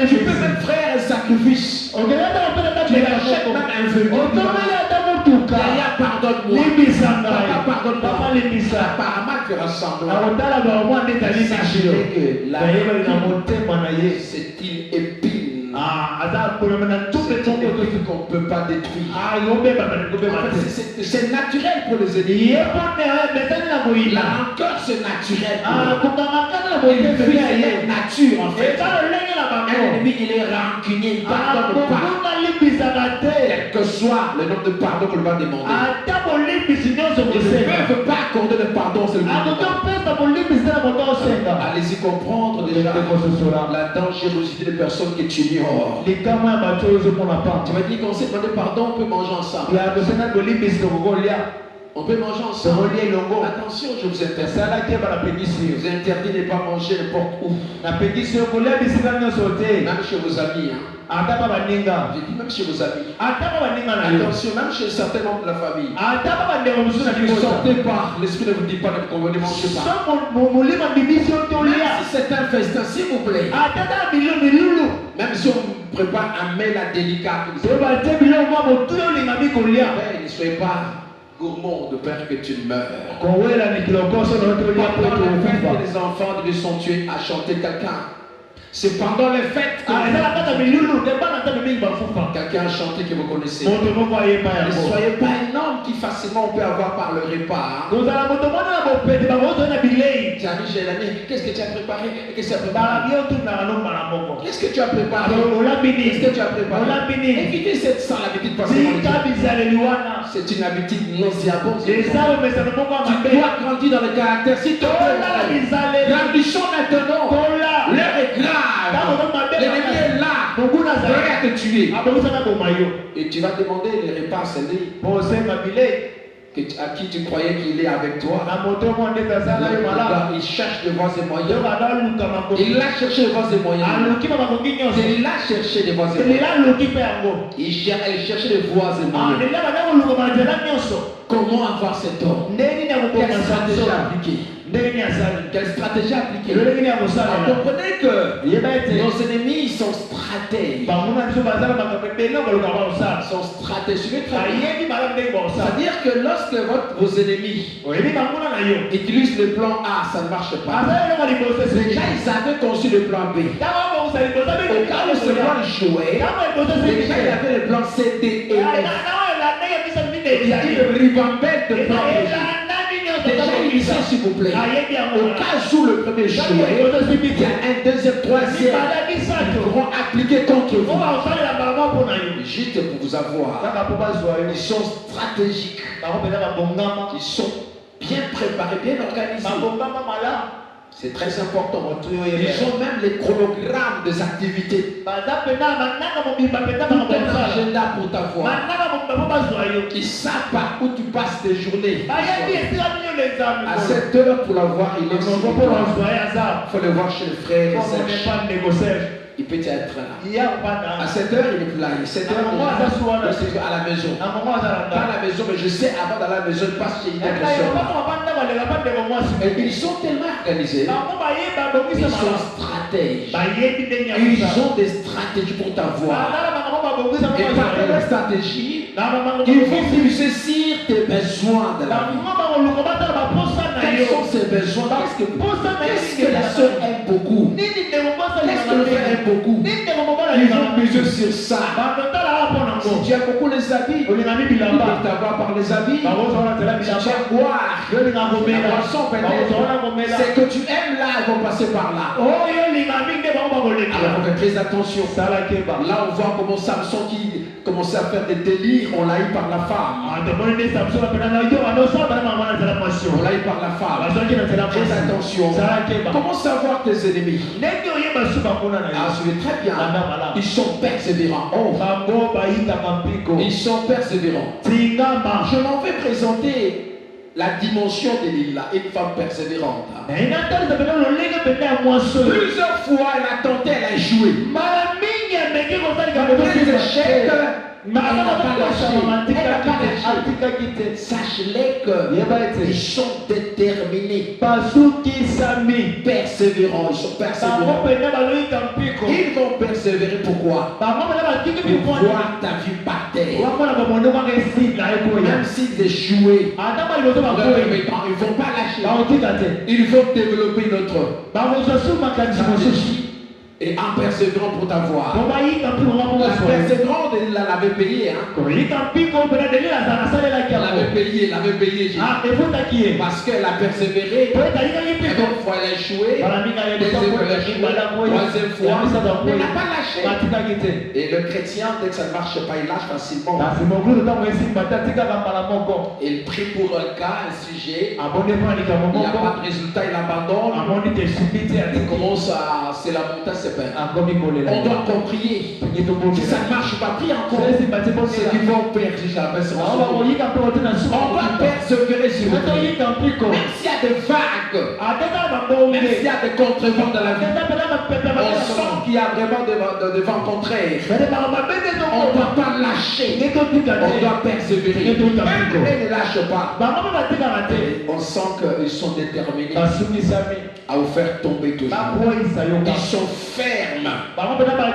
Tu peux même faire un sacrifice. Tu achètes même un vœu. Yaya, pardonne-moi. Papa, pardonne-moi. Apparemment, tu fera semblant. Sachez que la vie, c'est une épine. C'est une épine qu'on ne peut pas détruire. C'est naturel pour les ennemis. La rancœur, c'est naturel. C'est nature en fait. Un ennemi, il est rancunier, il ne pardonne pas. Quel que soit le nombre de pardons qu'on lui va demander. Il ne peut pas accorder le pardon, c'est le allez-y comprendre déjà la dangerosité des personnes que tu ignores. Tu m'as dit qu'on s'est demandé pardon, on peut manger ensemble. On peut manger ensemble. Attention, je vous interdis. Vous interdis de ne pas manger n'importe où. Même chez vos amis. Hein. J'ai dit même chez vos amis. Attention, même chez certains membres de la famille. Si vous ne sortez pas, l'esprit ne vous dit pas de convenir, ne mangez pas. Même si c'est un festin, s'il vous plaît. Même si on prépare un mets délicat. Ne soyez pas gourmand de peur que tu meurs. Pendant la fête que les enfants de Dieu sont tués à chanter quelqu'un. C'est pendant les fêtes que quelqu'un a chanté que vous connaissez. Ne soyez pas un homme qui facilement peut avoir par le repas. Tu as dit, j'ai l'année, qu'est-ce que tu as préparé? Qu'est-ce que tu as préparé? Qu'est-ce que tu as préparé? Qu'est-ce que tu as préparé? Évitez cette sale habitude parce que c'est une habitude nauséabonde. Tu dois grandir dans le caractère. S'il te plaît, grandissons maintenant. L'heure est grave. L'ennemi est là. Prêt à te tuer. Et tu vas demander les repas scellés. À qui tu croyais qu'il est avec toi. Il cherche des voies et moyens. Il a cherché des voies et moyens. Il a cherché des voies et moyens. Il cherchait des voies et moyens. Comment avoir cet homme? Quelle stratégie appliquer? Quelle stratégie appliquer? Vous comprenez que nos ennemis sont stratèges. Sont stratèges. C'est-à-dire que lorsque vos ennemis utilisent le plan A, ça ne marche pas. Déjà, ils avaient conçu le plan B. Au cas où ce plan échouait, déjà, il y avait le plan C, D et F. Il ribambait de plan B. Déjà, il disait s'il vous plaît, au cas où le premier échouait, il y a un deuxième, troisième, ils pourront appliquer contre vous. Juste pour vous avoir, ils sont stratégiques, ils sont bien préparés, bien organisés. C'est très important. Ils ont même les chronogrammes des activités. Tout un agenda pour t'avoir. Ils savent par où tu passes tes journées. À cette heure, pour l'avoir, il est ici. Il faut le voir chez le frère Serge. Il peut être là. À cette heure, il est plus là. À cette heure, il est à la maison. Pas à la maison, mais je sais, avant d'aller à la maison, il passe chez une autre soeur. Et ils sont tellement organisés. Ils sont stratèges. Ils ont des stratégies pour t'avoir. Et par leur stratégie, ils vont plus saisir tes besoins de la vie. Quels sont ces besoins? Qu'est-ce que la soeur aime beaucoup? Qu'est-ce que le frère aime beaucoup? Ils vont miser sur ça. Si tu as beaucoup les habits, ils peuvent t'avoir par les habits. Si tu as boire, la boisson peut-être, c'est que tu aimes là, ils vont passer par là. Alors faites très attention. Là on voit comment Samson qui commençait à faire des délires, on l'a eu par la femme. On l'a eu par la femme. Très attention. Comment savoir tes ennemis? Ah, suivez très bien. Ils sont persévérants. Oh. Ils sont persévérants. Je m'en vais présenter la dimension de Lila, une femme persévérante. Plusieurs fois elle a tenté, elle a échoué. Les échecs, elle n'a pas lâché. Sache-les qu'ils sont déterminés. Persévérants, ils sont persévérants. Ils vont persévérer pourquoi? Pour voir ta vie par terre. Même s'ils échouent, ils ne vont pas lâcher. Ils vont développer notre stratégie. Et en persévérant pour t'avoir. La persévérante, elle l'avait payé. Elle l'avait payé. Parce qu'elle a persévéré. Et donc, fois elle a échoué. Deuxième fois, elle a échoué. Troisième fois, elle n'a pas lâché. Et le chrétien, dès que ça ne marche pas, il lâche facilement. Il prie pour un cas, un sujet. Il n'y a pas de résultat, il abandonne. Il commence à. C'est la montagne, c'est pain. On doit encore prier. Si ça ne marche pas, prie encore. Ceux qui vont persévérer sur on va persévérer sur le Dieu. Même s'il y a des vagues, même s'il y a des contrevents dans la vie, on sent qu'il y a vraiment des vents contraires. On ne doit pas lâcher. On doit persévérer. Eux ne lâchent pas. On sent qu'ils sont déterminés à vous faire tomber toujours. Ils sont fermes.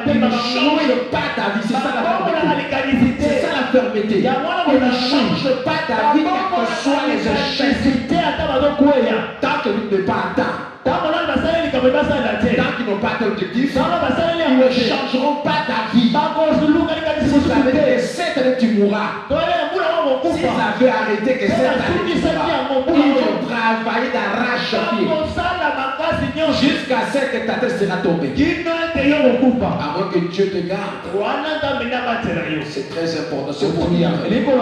Ils ne changent pas d'avis. C'est ça la fermeté. C'est ça la fermeté. Ils ne changent pas d'avis, quels que soient les échecs. Tant que vous ne pas atteint. Tant qu'ils n'ont pas d'objectif, ils ne changeront pas d'avis. Si vous avez des 7 années, tu mourras. Si vous avez arrêté que 7 années, tu mourras. Ils vont travailler d'arrache-pied jusqu'à ce que ta tête sera tombée. Avant que Dieu te garde. C'est très important. C'est pour dire.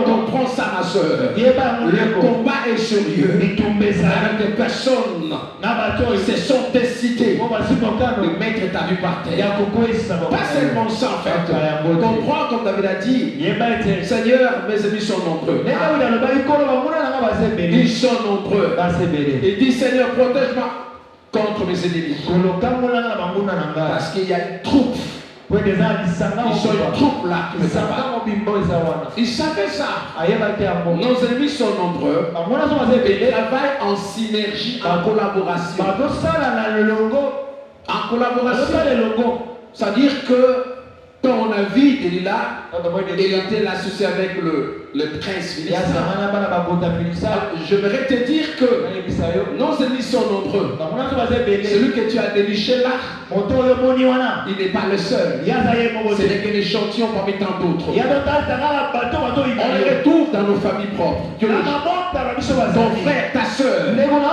Comprends ça, ma soeur. Le combat est sérieux. Avec des personnes se sont décidées de mettre ta vie par terre. Pas seulement ça, en fait. Comprends, comme David a dit, Seigneur, mes ennemis sont nombreux. Ils sont nombreux. Il dit, Seigneur, protège-moi contre mes ennemis. Parce qu'il y a une troupe. Ils sont une troupe là qui me combat. Ils savaient ça. Nos ennemis sont nombreux. Ils travaillent en synergie, en collaboration. En collaboration. C'est-à-dire que quand on a vu Delilah, il était associé avec le prince philistin. J'aimerais te dire que nos ennemis sont nombreux. Celui que tu as déniché là, il n'est pas le seul. Ce n'est que l'échantillon parmi tant d'autres. On les retrouve dans nos familles propres. Ton frère, ta soeur,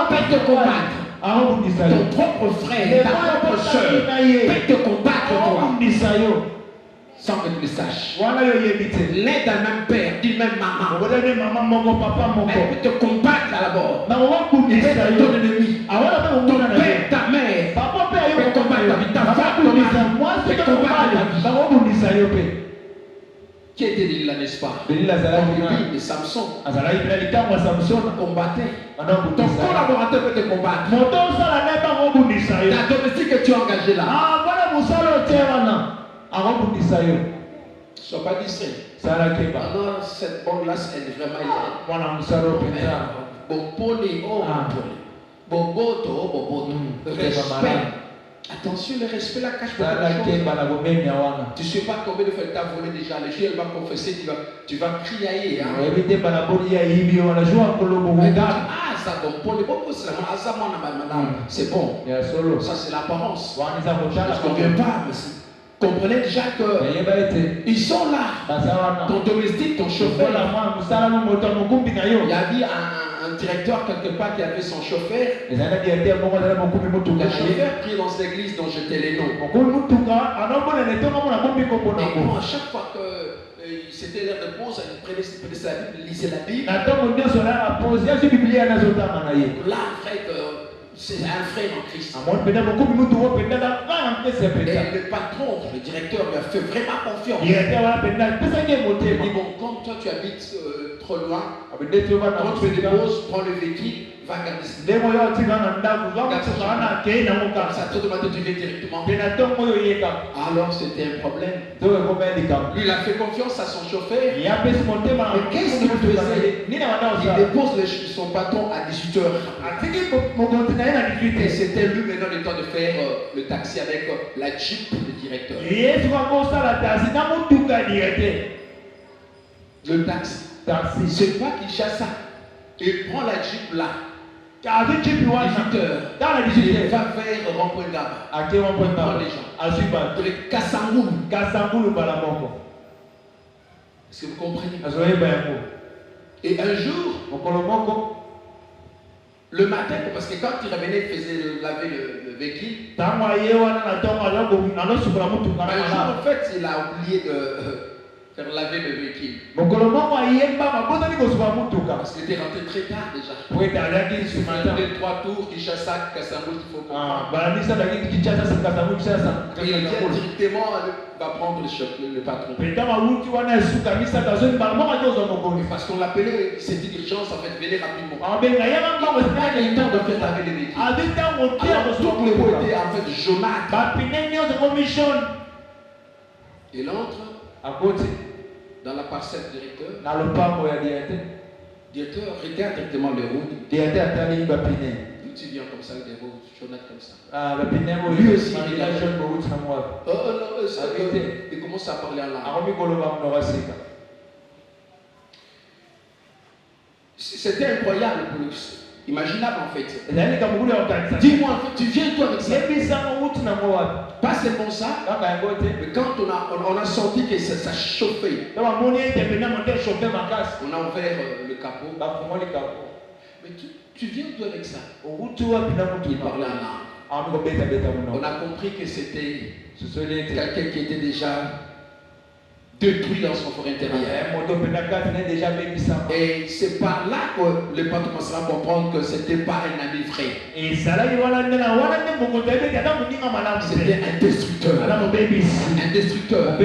peut te combattre. Ton propre frère, ta propre soeur, peut te combattre toi. Sans que tu le saches. L'un d'un même père, d'une même maman. Elle peut te combattre là-bas. Elle peut être ton ennemi. Ton père, ta mère peut combattre ta vie. Ta femme, ton mari peut combattre ta vie. Qui était Delilah, n'est-ce pas? Et Samson combattait. Ton collaborateur peut te combattre. Ta domestique que tu as engagé là. Sois pas distrait. Alors, cette bonne-là, elle est vraiment respect. Attention, le respect la cache beaucoup de choses. Tu ne sais pas combien de fois tu as volé déjà. Le jour, elle va confesser, tu vas crier. Ah, ça, c'est bon. Ça, c'est l'apparence. Parce qu'on ne vient pas, mais comprenez déjà qu'ils sont là. Ton domestique, ton chauffeur. Il y avait un directeur quelque part qui avait son chauffeur. Le chauffeur qui est dans cette église dont je t'ai les noms. Et bon, à chaque fois que c'était l'heure de pause, il prenait sa Bible, il lisait la Bible. Là, en fait, c'est un frère en Christ. Et le patron, le directeur lui a fait vraiment confiance. Il dit, bon, comme toi tu habites trop loin, quand tu fais des pauses, prends le véhicule, va garder ça. Ça te demande de vivre directement. Alors c'était un problème. Lui, il a fait confiance à son chauffeur. Mais qu'est-ce qu'il faisait? Il dépose son patron à 18h. Et c'était lui maintenant le temps de faire le taxi avec la Jeep, le directeur. Le taxi. C'est pas qu'il chasse ça. Il prend la Jeep là. 18h. Il va vers Rond-Point Gaba. Il prend les gens. De Kassangoulou. Est-ce que vous comprenez? Et un jour, le matin, parce que quand il revenait, il faisait laver le véhicule. Un jour, en fait, il a oublié faire laver le véhicule. Parce qu'il était rentré très tard déjà. Oui, il fait 3 tours, Kinshasa, Kassamou, il faut comprendre. Et il vient directement, va prendre le patron. Parce qu'on l'appelait, c'était d'urgence, en fait, venez rapidement. Il n'a pas eu le temps de faire laver le véhicule. Alors, toutes les roues étaient en fait jaunâtres. Il entre dans la parcelle directeur. Directeur regarde directement les roues. Tu viens comme ça, des roues jaunâtres comme ça. Lui aussi, il commence à parler en langue. C'était incroyable pour lui. Imaginable en fait. Dis-moi, en fait, tu viens toi avec ça. Pas seulement ça, mais quand on a senti que ça chauffait, on a ouvert le capot. Mais tu viens toi avec ça. Il parlait en langue. On a compris que c'était quelqu'un qui était déjà détruit dans son fort intérieur. Et c'est par là que le patron commencera à comprendre que ce n'était pas un ami vrai. C'était un destructeur. Un destructeur. Et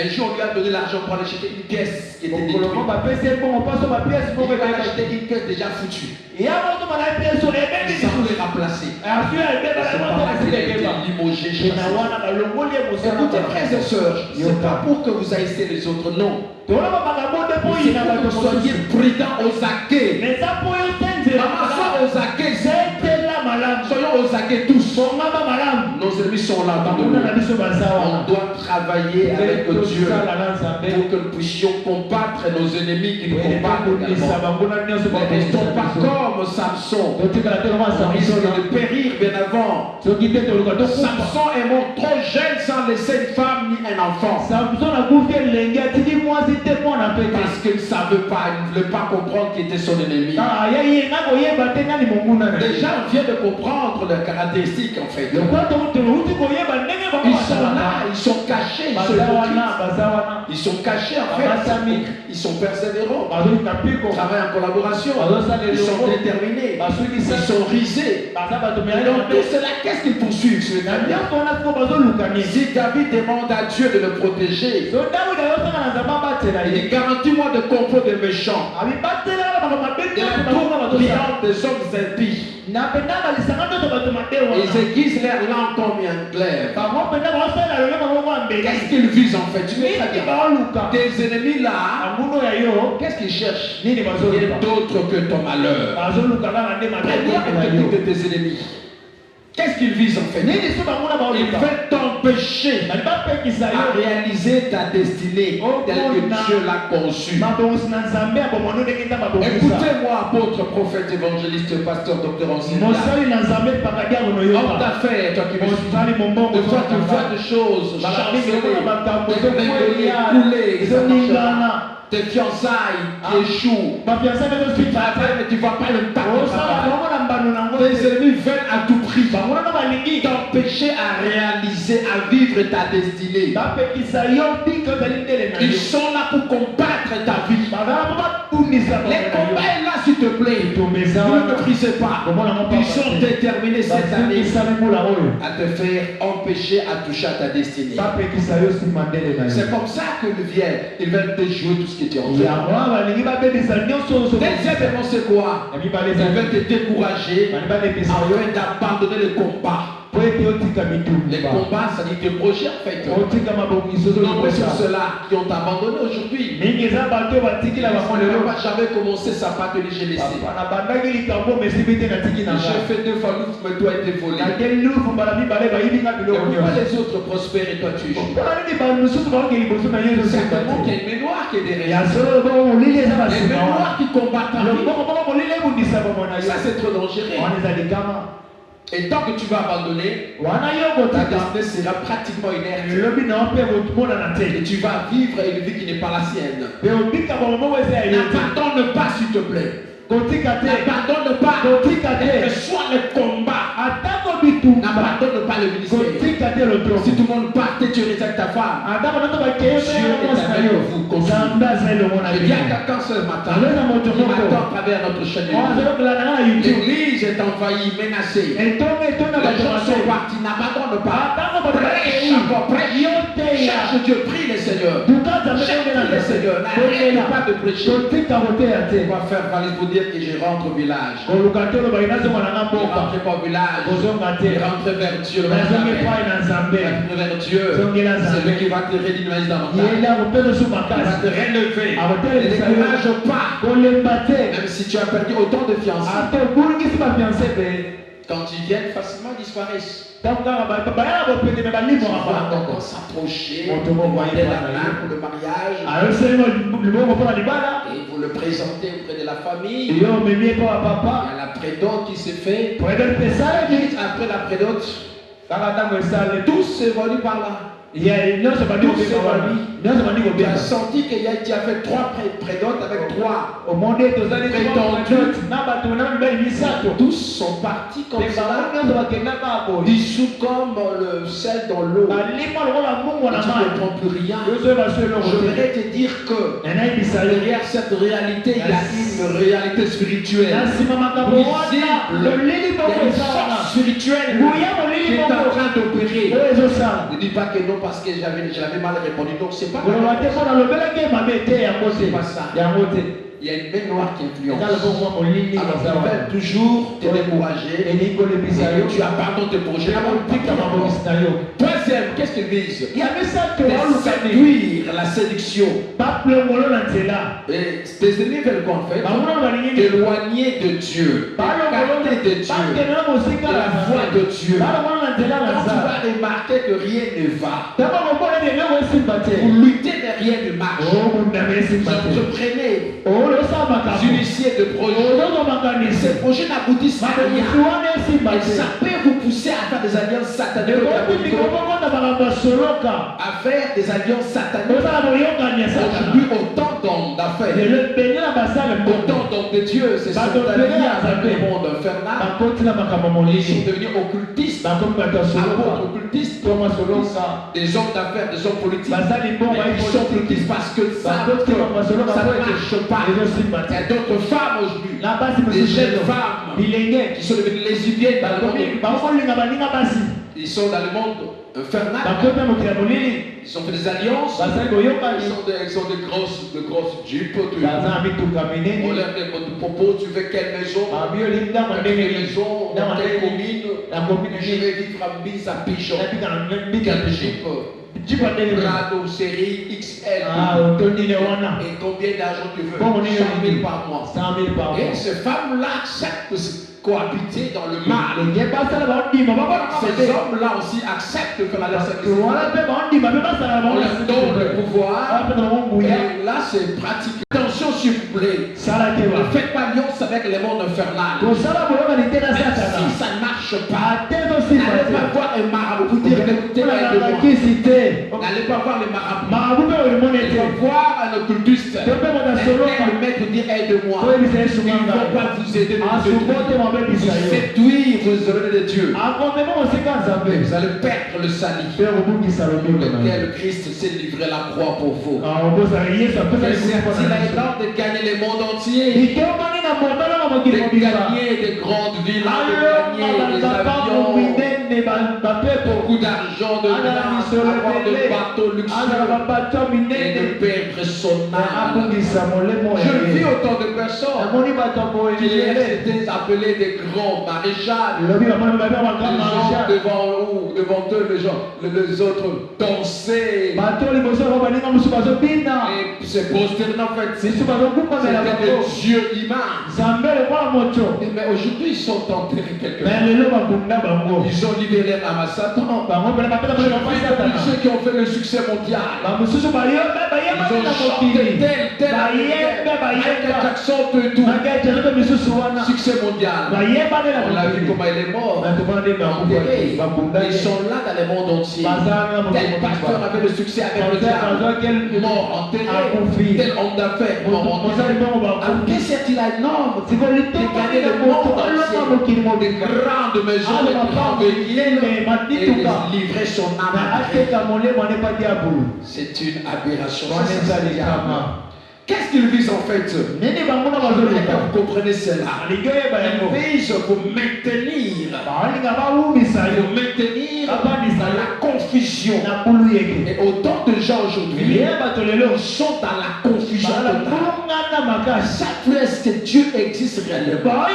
un jour, on lui a donné l'argent pour aller acheter une caisse qui était détruite. Il a acheté une caisse déjà foutue. Il s'en est remplacé. C'est par là qu'il a été limogé. Écoutez, frères et sœurs, ce n'est pas pour que vous haïssiez les autres, non. C'est pour que vous soyez prudents aux aguets. Maman, sois aux aguets. Soyons aux aguets tous. Nos ennemis sont là. On doit travailler avec Dieu pour que nous puissions combattre nos ennemis qui nous combattent également. Ne restons pas comme Samson. On risque de périr bien avant. Samson est mort trop jeune sans laisser une femme ni un enfant. Parce qu'il ne savait pas, il ne voulait pas comprendre qui était son ennemi. Déjà, on vient de comprendre leurs caractéristiques en fait. Ils sont là, ils sont cachés, ils sont cachés en fait. Ils sont persévérants, ils travaillent en collaboration, ils sont déterminés, ils sont risés. Donc tout cela, qu'est-ce qu'ils poursuivent? Si David demande à Dieu de le protéger, il garantit-moi de complot des méchants, de la tour brillante des hommes impies. Ils aiguisent leur langue comme un glaive. Qu'est-ce qu'ils visent en fait? Tu veux dire, tes ennemis là, qu'est-ce qu'ils cherchent? Il y a d'autres que ton malheur. Première technique de tes ennemis. Qu'est-ce qu'ils visent en fait? Ils veulent t'empêcher à réaliser ta destinée telle que Dieu l'a conçue. Écoutez-moi, apôtre, prophète, évangéliste, pasteur, docteur, enseignant. Homme d'affaires, toi qui me suis. De fois tu vois des choses chanceler, couler, tes fiançailles qui échouent. Tu t'appelles mais tu ne vois pas le pas. Tes ennemis veulent à tout prix t'empêcher à réaliser, à vivre ta destinée. Ils sont là pour combattre ta vie. Les combats est là s'il te plaît. Ne méprisez pas. Ils sont déterminés cette année à te faire empêcher à toucher à ta destinée. C'est comme ça qu'ils viennent. Ils veulent te jouer tout ce qui est en train. Deuxièmement, c'est quoi? Ils veulent te décourager afin d'abandonner le combat. Les combats, ça dit des projets en fait. Nombreux sont ceux-là qui ont abandonné aujourd'hui. Ils n'ont pas jamais commencé sa patte et j'ai laissé. J'ai fait 2 fois l'ouf, mais toi été volé. Pourquoi les autres prospèrent et toi tu échoues? Certainement qu'il y a une mémoire qui est derrière. Les mémoires qui combattent ta vie. Ça c'est trop dangereux. Et tant que tu vas abandonner, ta destinée sera pratiquement inerte. Et tu vas vivre une vie qui n'est pas la sienne. N'abandonne pas s'il te plaît. N'abandonne pas. Quel que soit le combat. N'abandonne pas le ministère. Si tout le monde partait, tu étais avec ta femme. Dieu est avec vous. Il y a quelqu'un ce matin qui m'attend à travers notre chaîne YouTube. L'église est envahie, menacée. Les gens sont partis, n'abandonnent pas. Prêche encore, prêche. Cherche Dieu, prie le Seigneur. Cherche le Seigneur. N'arrête pas de prêcher. On va faire valise pour dire que je rentre au village. Je rentre pas au village. Je rentre vers Dieu. Vers Dieu. C'est lui qui va te redynamiser davantage. Il va te relever. Ne décourage pas. Même si tu as perdu autant de fiancés. Quand ils viennent, facilement disparaissent. Il faut encore s'approcher, demander la main pour le mariage, et vous le présenter auprès de la famille. Il y a la prédote qui s'est fait. Après la prédote, tous évoluent par là. Tu as senti qu'il y avait 3 prédotes avec 3 prétendus. Tous sont partis comme ça, dissous comme le sel dans l'eau. Tu ne comprends plus rien. Je voudrais te dire que derrière cette réalité, il y a une réalité spirituelle visible. Il y a une force spirituelle qui est en train d'opérer. Ne dis pas que non parce que j'avais mal répondu. Donc c'est pas ça. Il y a une main noire qui influence. Alors ils veulent toujours te décourager et tu abandonnes tes projets. Troisième, qu'est-ce qu'ils visent? Séduire, la séduction. Et tes ennemis veulent quoi en fait? Éloigner de Dieu, écarter de Dieu, de la voix de Dieu. Quand tu vas remarquer que rien ne va, vous luttez mais rien ne marche. Vous entreprenez, vous initiez de projets. Ces projets n'aboutissent à rien. Et ça peut vous pousser à faire des alliances sataniques. À faire des alliances sataniques. Aujourd'hui, autant d'hommes d'affaires, autant d'hommes de Dieu, c'est sont alliés avec le monde infernal. Ils sont devenus occultistes, apôtres occultistes, des hommes d'affaires, des hommes politiques. Ils sont occultistes parce que ça ne marche pas. Il y a d'autres femmes aujourd'hui, des jeunes femmes qui sont devenues lesbiennes dans le monde. Ils sont dans le monde infernal. Ils ont fait des alliances. Ils ont de grosses jupes. On leur demande de propos, tu veux quelle maison? Quelle maison? Dans quelle commune? Je vais vivre à Bise à Pichon. Quelle jupe? Prado, série XL. Et combien d'argent tu veux? 100 000 par mois. Et ces femmes-là acceptent de cohabiter dans le mal. Ces hommes-là aussi acceptent de faire la service. On leur donne le pouvoir. Et là, c'est pratique. Attention, s'il vous plaît. Ne faites pas alliance avec les mondes infernales. Si ça ne marche pas, n'allez pas voir un marabout pour dire écoutez, aide-moi. N'allez pas voir les marabouts. Il faut voir un occultiste. Le maître pour dire aide-moi. Il ne va pas vous aider. Vous séduire, vous aurez de Dieu. Vous allez perdre le salut. Lequel Christ s'est livré la croix pour vous. Il a l'air de gagner le monde entier. De gagner des grandes villes, de gagner des avions, beaucoup d'argent, de avoir des bateaux luxueux et de perdre son âme. Je vis autant de personnes qui étaient appelés des grands maréchals. Les gens devant eux, les autres dansaient. Et se prosterner en fait. C'était des dieux immenses. Mais aujourd'hui ils sont enterrés quelque part. Ils ont libéré Amassatan. Ceux qui ont fait le succès mondial. Ils ont chanté tel Michael Jackson et tout. Succès mondial. On l'a vu comment il est mort. Ils sont là dans le monde entier. Tel pasteur avait le succès avec le diable. Mort, enterré. Tel homme d'affaires, mort, enterré. Qu'est-ce qu'il a un homme qui gagnait le monde entier? des grandes maisons, des grands véhicules, et de livrer son âme à Dieu. C'est une aberration. Qu'est-ce qu'il vise en fait? Vous comprenez cela. Il vise pour maintenir la confusion. Et autant de gens aujourd'hui sont dans la confusion totale. Savez est-ce que Dieu existe réellement?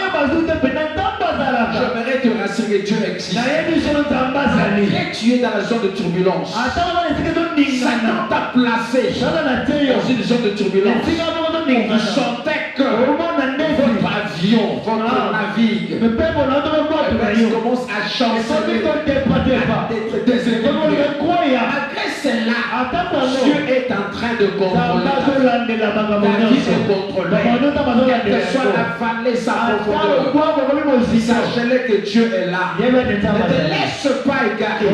J'aimerais te rassurer que Dieu existe. Après tu es dans la zone de turbulence. Satan t'a placé dans une zone de turbulence. Vous sentez que votre avion, votre navigue, commence à chanceler, à être déséquilibré. Malgré cela, Dieu est en train de contrôler ta vie est contrôlée. Quelle que soit la vallée, sa profondeur, sachez que Dieu est là. Ne te laisse pas égarer.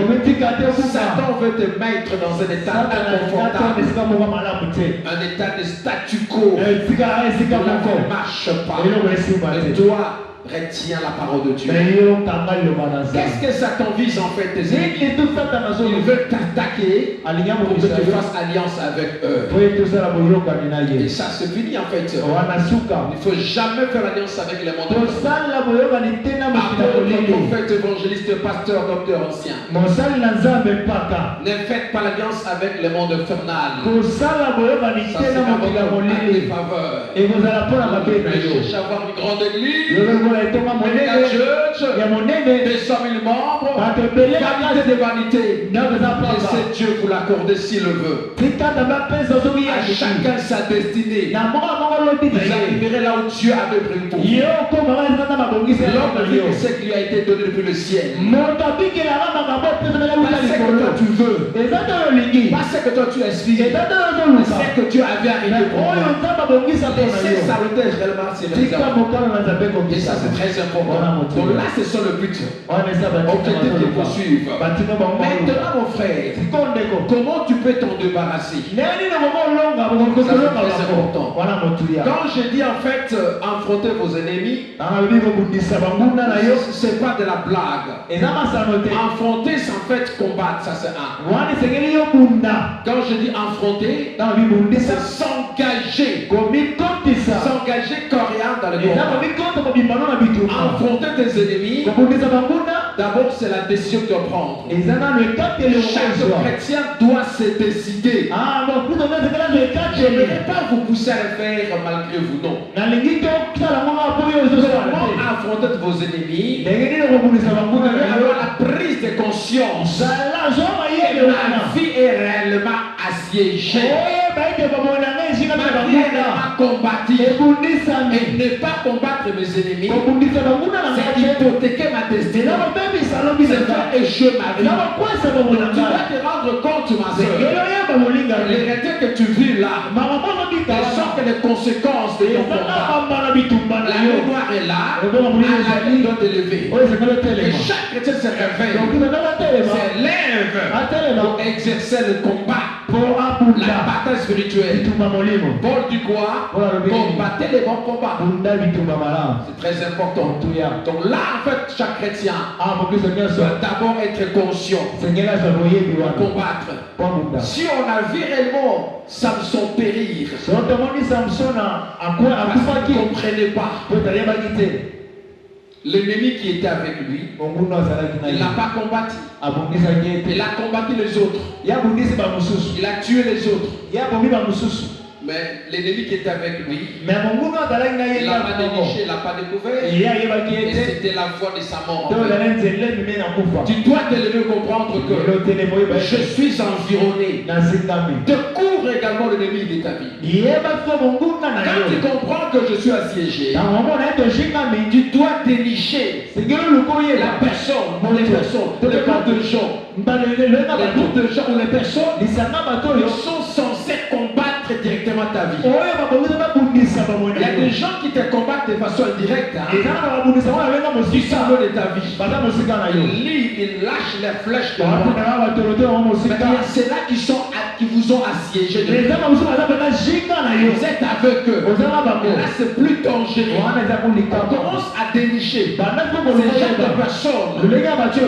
Satan veut te mettre dans un état inconfortable, un état de statu quo. Ne marche pas. Et toi, retiens la parole de Dieu. Qu'est-ce que Satan vise en fait, tes ennemis? Ils veulent t'attaquer pour que tu fasses alliance avec eux. Et ça se finit en fait. Il ne faut jamais faire alliance avec les mondes. Prophète, évangéliste, pasteur, docteur, ancien. Ne faites pas l'alliance avec les mondes infernales. Ça c'est pas votre défaveur. Vous cherchez à avoir une grande église, la church, des 100 000 membres, vanité des vanités. Laissez Dieu vous l'accorder s'il le veut. À chacun sa destinée. Vous arriverez là où Dieu avait prévu pour vous. L'homme vit que ce qui lui a été donné depuis le ciel. Pas ce que toi tu veux. Pas ce que toi tu aspires. Mais ce que Dieu avait arrêté pour toi. Laissez s'arrêter réellement sur les hommes. Et ça c'est très important. Donc là c'est ça le but. Objectif de poursuivre. Maintenant mon frère, comment tu peux t'en débarrasser? Ça c'est très important. Quand je dis en fait affronter vos ennemis, c'est pas de la blague. Affronter c'est en fait combattre, ça c'est un. Quand je dis affronter, c'est s'engager. S'engager coréen dans le combat. Affronter tes ennemis, d'abord c'est la décision que tu dois prendre. Chaque chrétien doit se décider. Je ne vais pas vous pousser à le faire malgré vous, non. Comment affronter vos ennemis? Vous devez avoir la prise de conscience. Ma vie est réellement assiégée. Ma vie est réellement combattue. Et ne pas combattre mes ennemis, c'est hypothéquer ma destinée. C'est faire échouer ma vie. Tu dois te rendre compte, ma soeur, les réalités que tu vis là, elles sont que les conséquences de ton combat. La nuit noire est là, à la nuit doit te lever. Et chaque chrétien se réveille, se lève pour exercer le combat, la bataille spirituelle. Paul dit quoi? Combattez les bons combats. C'est très important. Donc là, en fait, chaque chrétien doit d'abord être conscient de combattre. Si on a vu réellement Samson périr, parce qu'il ne comprenait pas l'ennemi qui était avec lui, il n'a pas combattu. Il a combattu les autres. Il a tué les autres. Mais l'ennemi qui était avec lui, il n'a pas déniché, il n'a pas découvert. Et c'était la voie de sa mort. Tu dois te lever comprendre que je suis environné. Découvre également l'ennemi de ta vie. Quand tu comprends que je suis assiégé, tu dois dénicher la personne, pour les personnes, le groupe de gens. Les groupes de gens ou les personnes, ils sont censés combattre directement ta vie. Il y a des gens qui te combattent de façon indirecte. Ils sont loin de ta vie. Ils lâchent les flèches de moi. Mais c'est là qui vous ont assiégé. Vous êtes avec eux. Là c'est plus dangereux. On commence à dénicher. genre de personnes ne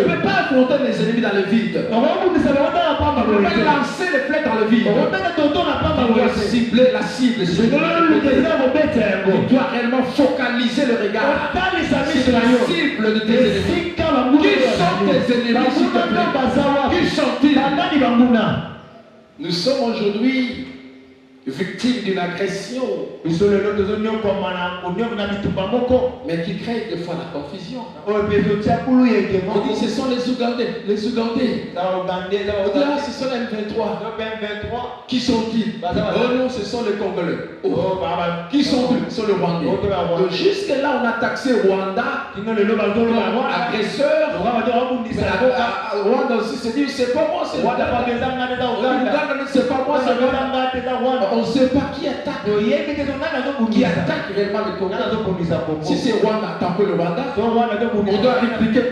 peut pas affronter les ennemis dans le vide. Ne peut pas lancer les flèches dans le vide. Il doit cibler la cible. Il doit réellement focaliser le regard sur la cible de tes ennemis. Qui sont tes ennemis, s'il te plaît? Qui sont-ils? Nous sommes aujourd'hui victimes d'une agression, mais qui crée des fois la confusion. On dit ce sont les Ougandais. Les Ougandais. On dit ce sont les M23. Qui sont-ils? Oh non, ce sont les Congolais. Oh. Qui sont-ils? Ce sont les Rwandais. Jusque là, on a taxé Rwanda comme agresseur. Rwanda aussi se dit c'est pas moi, c'est Rwanda. C'est pas moi, c'est Rwanda. On ne sait pas qui attaque réellement le Congo. Si c'est Rwanda, tant que le Rwanda, on doit répliquer,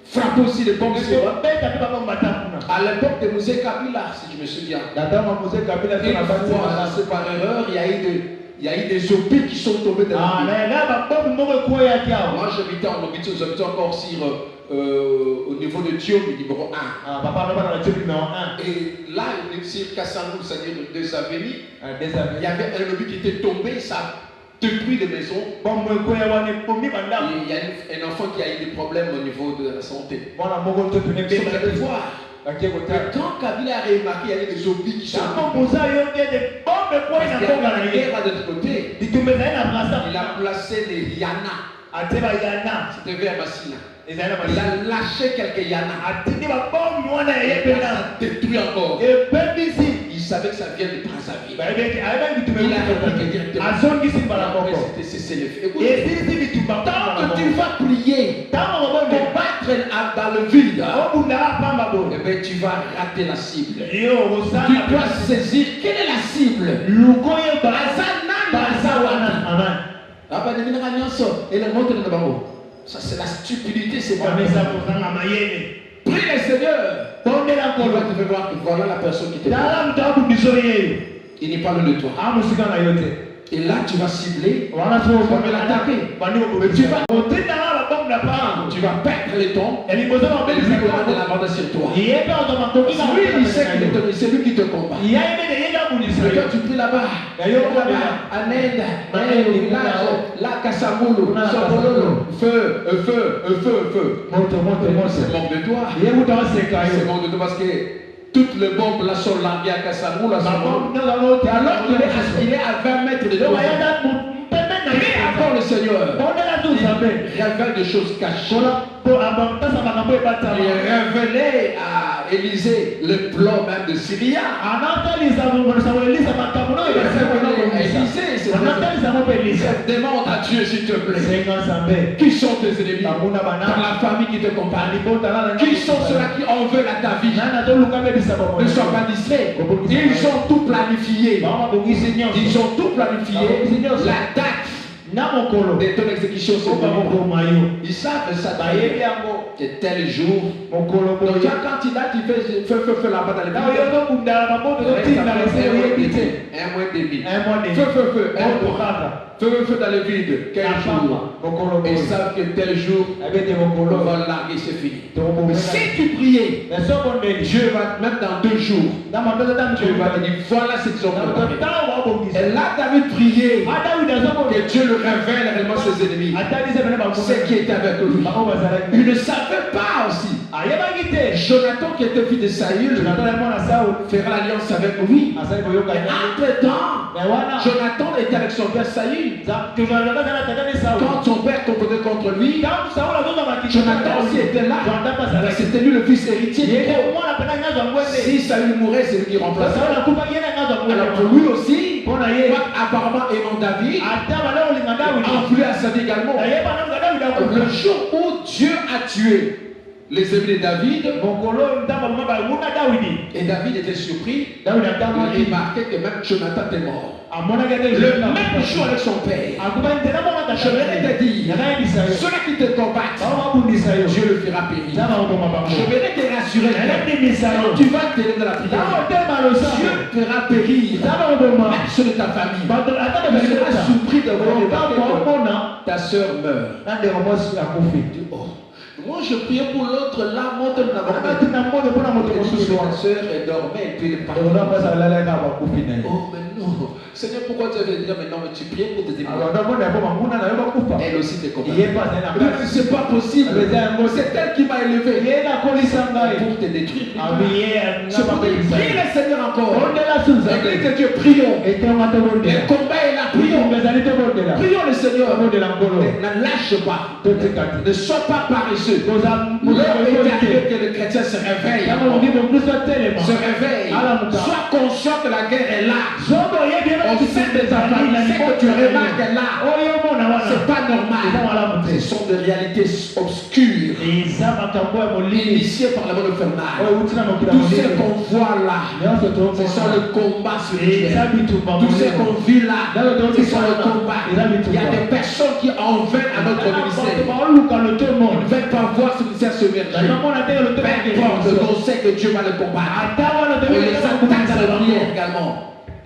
frapper aussi les bombes sur Rwanda. À l'époque de Mosé Kabila, si je me souviens, c'est par erreur, il y a eu des zombies qui sont tombés dans le Moi j'habitais en Obitu, j'habitais encore sur au niveau de Diomi numéro 1. Et là, sur Kassanou, c'est-à-dire 2 avenues, il y avait un lobby qui était tombé, ça depuis des maisons. Il y a un enfant qui a eu des problèmes au niveau de la santé. Vous allez voir. Quand Kabila a remarqué, il y avait des zombies qui sont tombés. Il y avait la guerre de l'autre côté. Il a placé les Yana. C'était vers Massina. Il a lâché quelques Yana. Il a détruit encore. Il savait que ça vient de Brazzaville. Il a répliqué directement. C'est le fait. Tant que tu vas prier, combattre dans le vide, eh bien, tu vas rater la cible. Tu dois saisir quelle est la cible. Ça c'est la stupidité, c'est pas ça. Prie le Seigneur. Il va te faire voir que voilà la personne qui te parle. Il n'est pas loin de toi. Et là tu vas cibler, tu vas l'attaquer. Tu vas perdre les tons et lui demander la bande sur toi. Lui, il sait qu'il est c'est lui qui te combat. Et toi tu pries là-bas, à Ned, au village, là, Kassamoulou, Sobololo, feu. C'est manque de toi. C'est manque de toi parce que toutes les bombes là sont larguées à Kassamoulou. Alors qu'il est à 20 mètres de toi. Prie encore le Seigneur. Il révèle des choses cachées. Il révélait à Élisée le plan même de Syria. Demande à Dieu s'il te plaît. Qui sont tes ennemis? Dans la famille qui te compagne. Qui sont ceux-là qui en veulent à ta vie? Ne sois pas distrait. Ils ont tout planifié. Ils ont tout planifié. La date de ton exécution, c'est ils savent ça de tel jour. Donc quand il a dit feu là-bas dans les un mois et demi. Feu dans le vide. Quel jour? Ils savent que tel jour on va larguer, c'est fini. Si tu priais, Dieu va même dans 2 jours. Dieu va te dire voilà ce qu'ils ont préparé. Et là David priait que Dieu le révèle réellement ses ennemis. C'est qui était avec lui. Il ne savait pas aussi. Jonathan qui était fils de Saül fera l'alliance avec lui. Entre-temps, Jonathan était avec son père Saül. Quand son père combattait contre lui, Jonathan aussi était là. C'était lui le fils héritier. Si Saül mourait, c'est lui qui remplaçait. Alors pour lui aussi, apparemment aimant David, influé à sa vie également. Le jour où Dieu a tué les ennemis de David, et David était surpris, il remarquait que même Jonathan était mort. Le même jour avec son père, je vais te dire, ceux-là qui te combattent, Dieu le fera périr. Je vais te rassurer, quand tu vas t'aider dans la prière, Dieu fera périr même ceux de ta famille. Tu seras surpris de voir ta sœur meurt. Oh. Moi je priais pour l'autre, là, moi de la sœur est dormée et puis elle est partie. Oh, mais non. Seigneur, pourquoi tu avais dit maintenant, mais tu priais pour tes ennemis? Elle aussi te comprend. C'est pas possible. C'est elle qui m'a élevé pour te détruire. Je peux prier le Seigneur encore. Église de Dieu, prions. Le combat est là, prions. Prions le Seigneur. Ne lâche pas. Ne sois pas paresseux. L'heure est arrivée que le chrétien se réveille. Se réveille. Sois conscient que la guerre est là. On sait des affaires, c'est que tu remarques là. C'est pas normal. Ce sont des réalités obscures. Initiées par la mort infernale. Tout ce qu'on voit là, ce sont le combat spirituel. Tout ce qu'on vit là, ce sont le combat. Il y a des personnes qui en veulent à notre ministère. Ils ne veulent pas voir ce ministère se merger. Peu importe, on sait que Dieu va le combattre. On les attaque de prière également.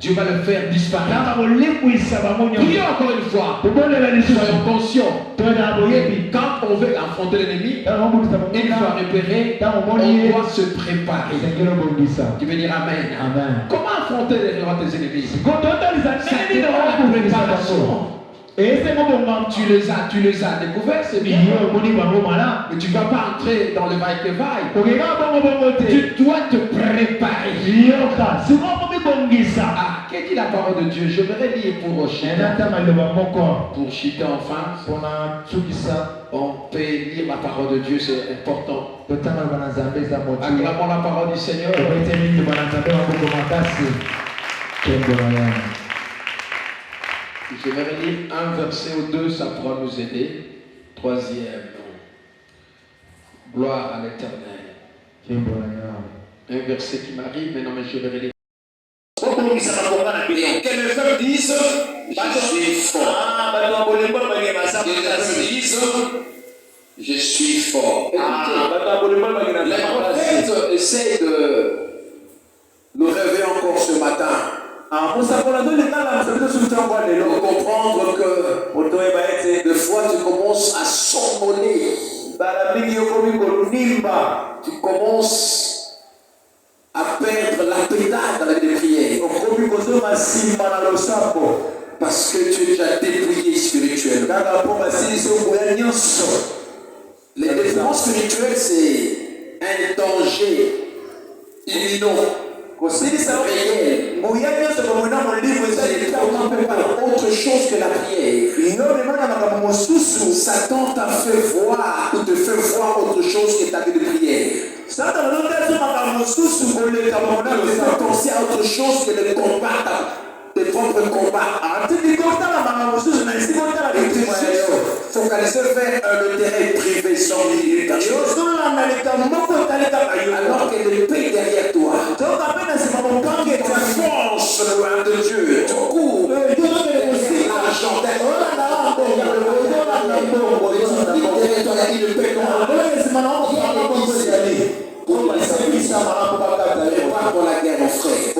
Dieu va le faire disparaître. Prions encore une fois. Soyons conscients. Quand on veut affronter l'ennemi, une fois repéré, on doit se préparer. Tu veux dire Amen. Comment affronter les ennemis? Ça dépend de la préparation. Tu les as découverts, c'est bien. Mais tu ne vas pas entrer dans le va-et-va. Tu dois te préparer. Ah, qu'est-ce dit la parole de Dieu? Je vais lire pour Chita enfin. On peut lire la parole de Dieu, c'est important. Acclamons la parole du Seigneur. Je vais lire un verset ou deux, ça pourra nous aider. Troisième, gloire à l'Éternel. Un verset qui m'arrive, mais non, mais je vais lire. Que les femmes disent, je suis fort. Je suis fort. Écoutez, les prophètes essaient de nous réveiller encore ce matin. Pour comprendre que des fois tu commences à somnoler. Tu commences à perdre l'appétit dans la vie de prière. Parce que tu es déjà dépouillé spirituellement. Les défenses spirituelles, c'est un danger imminent. C'est réel. Autre chose que la prière. Satan t'a fait voir ou te fait voir autre chose que ta vie de prière. Il fait penser à autre chose que le combat, tes propres combats. Focaliser vers le terrain privé sans minute. Alors que le paix derrière toi. Ta force loin de Dieu. Tu cours. L'argent pour la guerre, mon frère.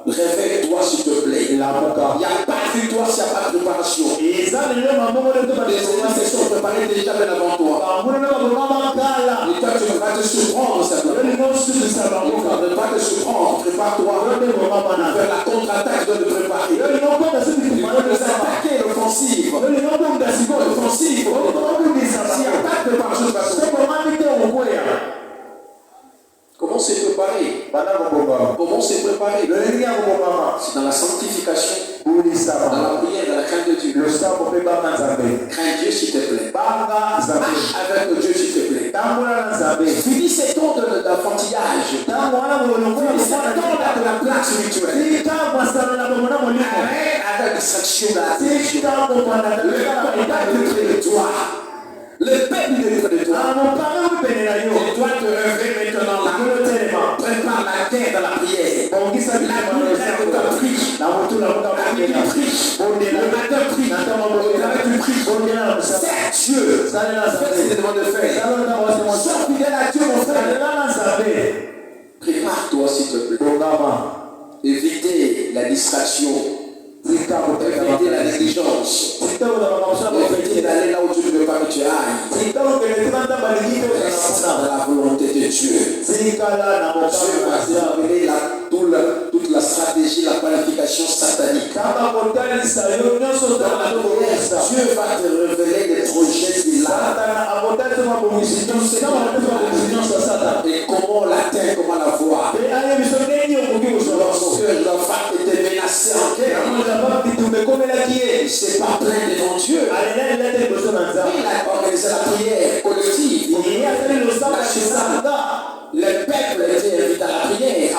Réveille-toi s'il te plaît. Il n'y a pas de victoire s'il n'y a pas de préparation. Les ennemis se sont préparés déjà bien avant toi. Et toi tu vas te surprendre. Ça ne va pas te surprendre. Prépare-toi. Faire la contre-attaque, tu dois te préparer. Tu dois nous attaquer l'offensive. L'offensive. S'il n'y a pas de préparation, comment se préparer? Comment se préparer? C'est dans la sanctification, dans la prière, dans la crainte de Dieu. Crains Dieu s'il te plaît. Marche avec Dieu s'il te plaît. Finis ces temps d'enfantillage. Finis ces temps de la place spirituelle. Arrête avec distraction là. Le peuple est de toi. Le peuple est de toi. Tu dois te réveiller maintenant là. Prépare la terre dans la prière. La nuit, prie. Le matin, prie. Tu pries. C'est Dieu. Fais ce demandes de faire. Sois fidèle à Dieu, mon frère. Prépare-toi, s'il te plaît. Évitez la distraction. Évitez la négligence. révélé toute la stratégie, la planification satanique. Dans la prière, Dieu va te révéler les projets qu'il a. Et comment on l'atteint, comment la voir. Lorsque la femme était menacée en guerre, il s'est pas plaint devant Dieu. Il a organisé la prière collective. Le peuple était invité à la prière.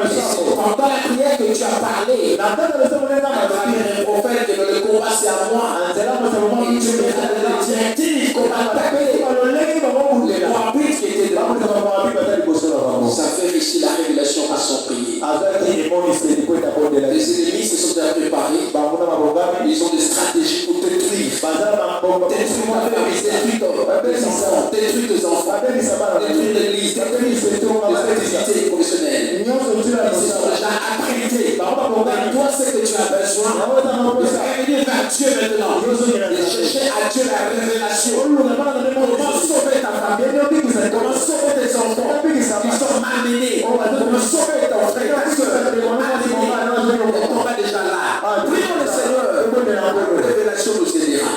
C'est pendant la prière que tu as parlé. À travers un prophète que le combat c'est à moi. Et tu me donnes la directive comment taper les arbitres qui étaient devant. Ça fait ici la révélation à son prier. Les ennemis se sont préparés. Ils ont des stratégies pour te détruire. Détruire tes enfants, détruire l'église, détruire les activités professionnelles. Ils se sont déjà apprêtés. Mais toi, ce que tu as besoin, de revenir vers Dieu maintenant. De chercher à Dieu la révélation. Comment sauver ta famille? Comment sauver tes enfants qui sont malmenés? Comment sauver ton frère? Le combat déjà là. Prions le Seigneur. La révélation nous aidera.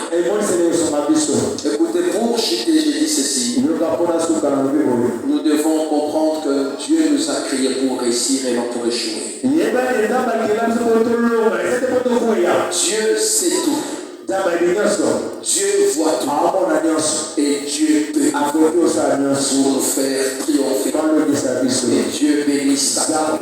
Écoutez, pour chuter, j'ai dit ceci. Nous devons comprendre que Dieu nous a créés pour réussir et non pour échouer. Dieu sait tout. Dieu voit tout. Et Dieu peut pour nous faire triompher. Et Dieu bénisse sa parole.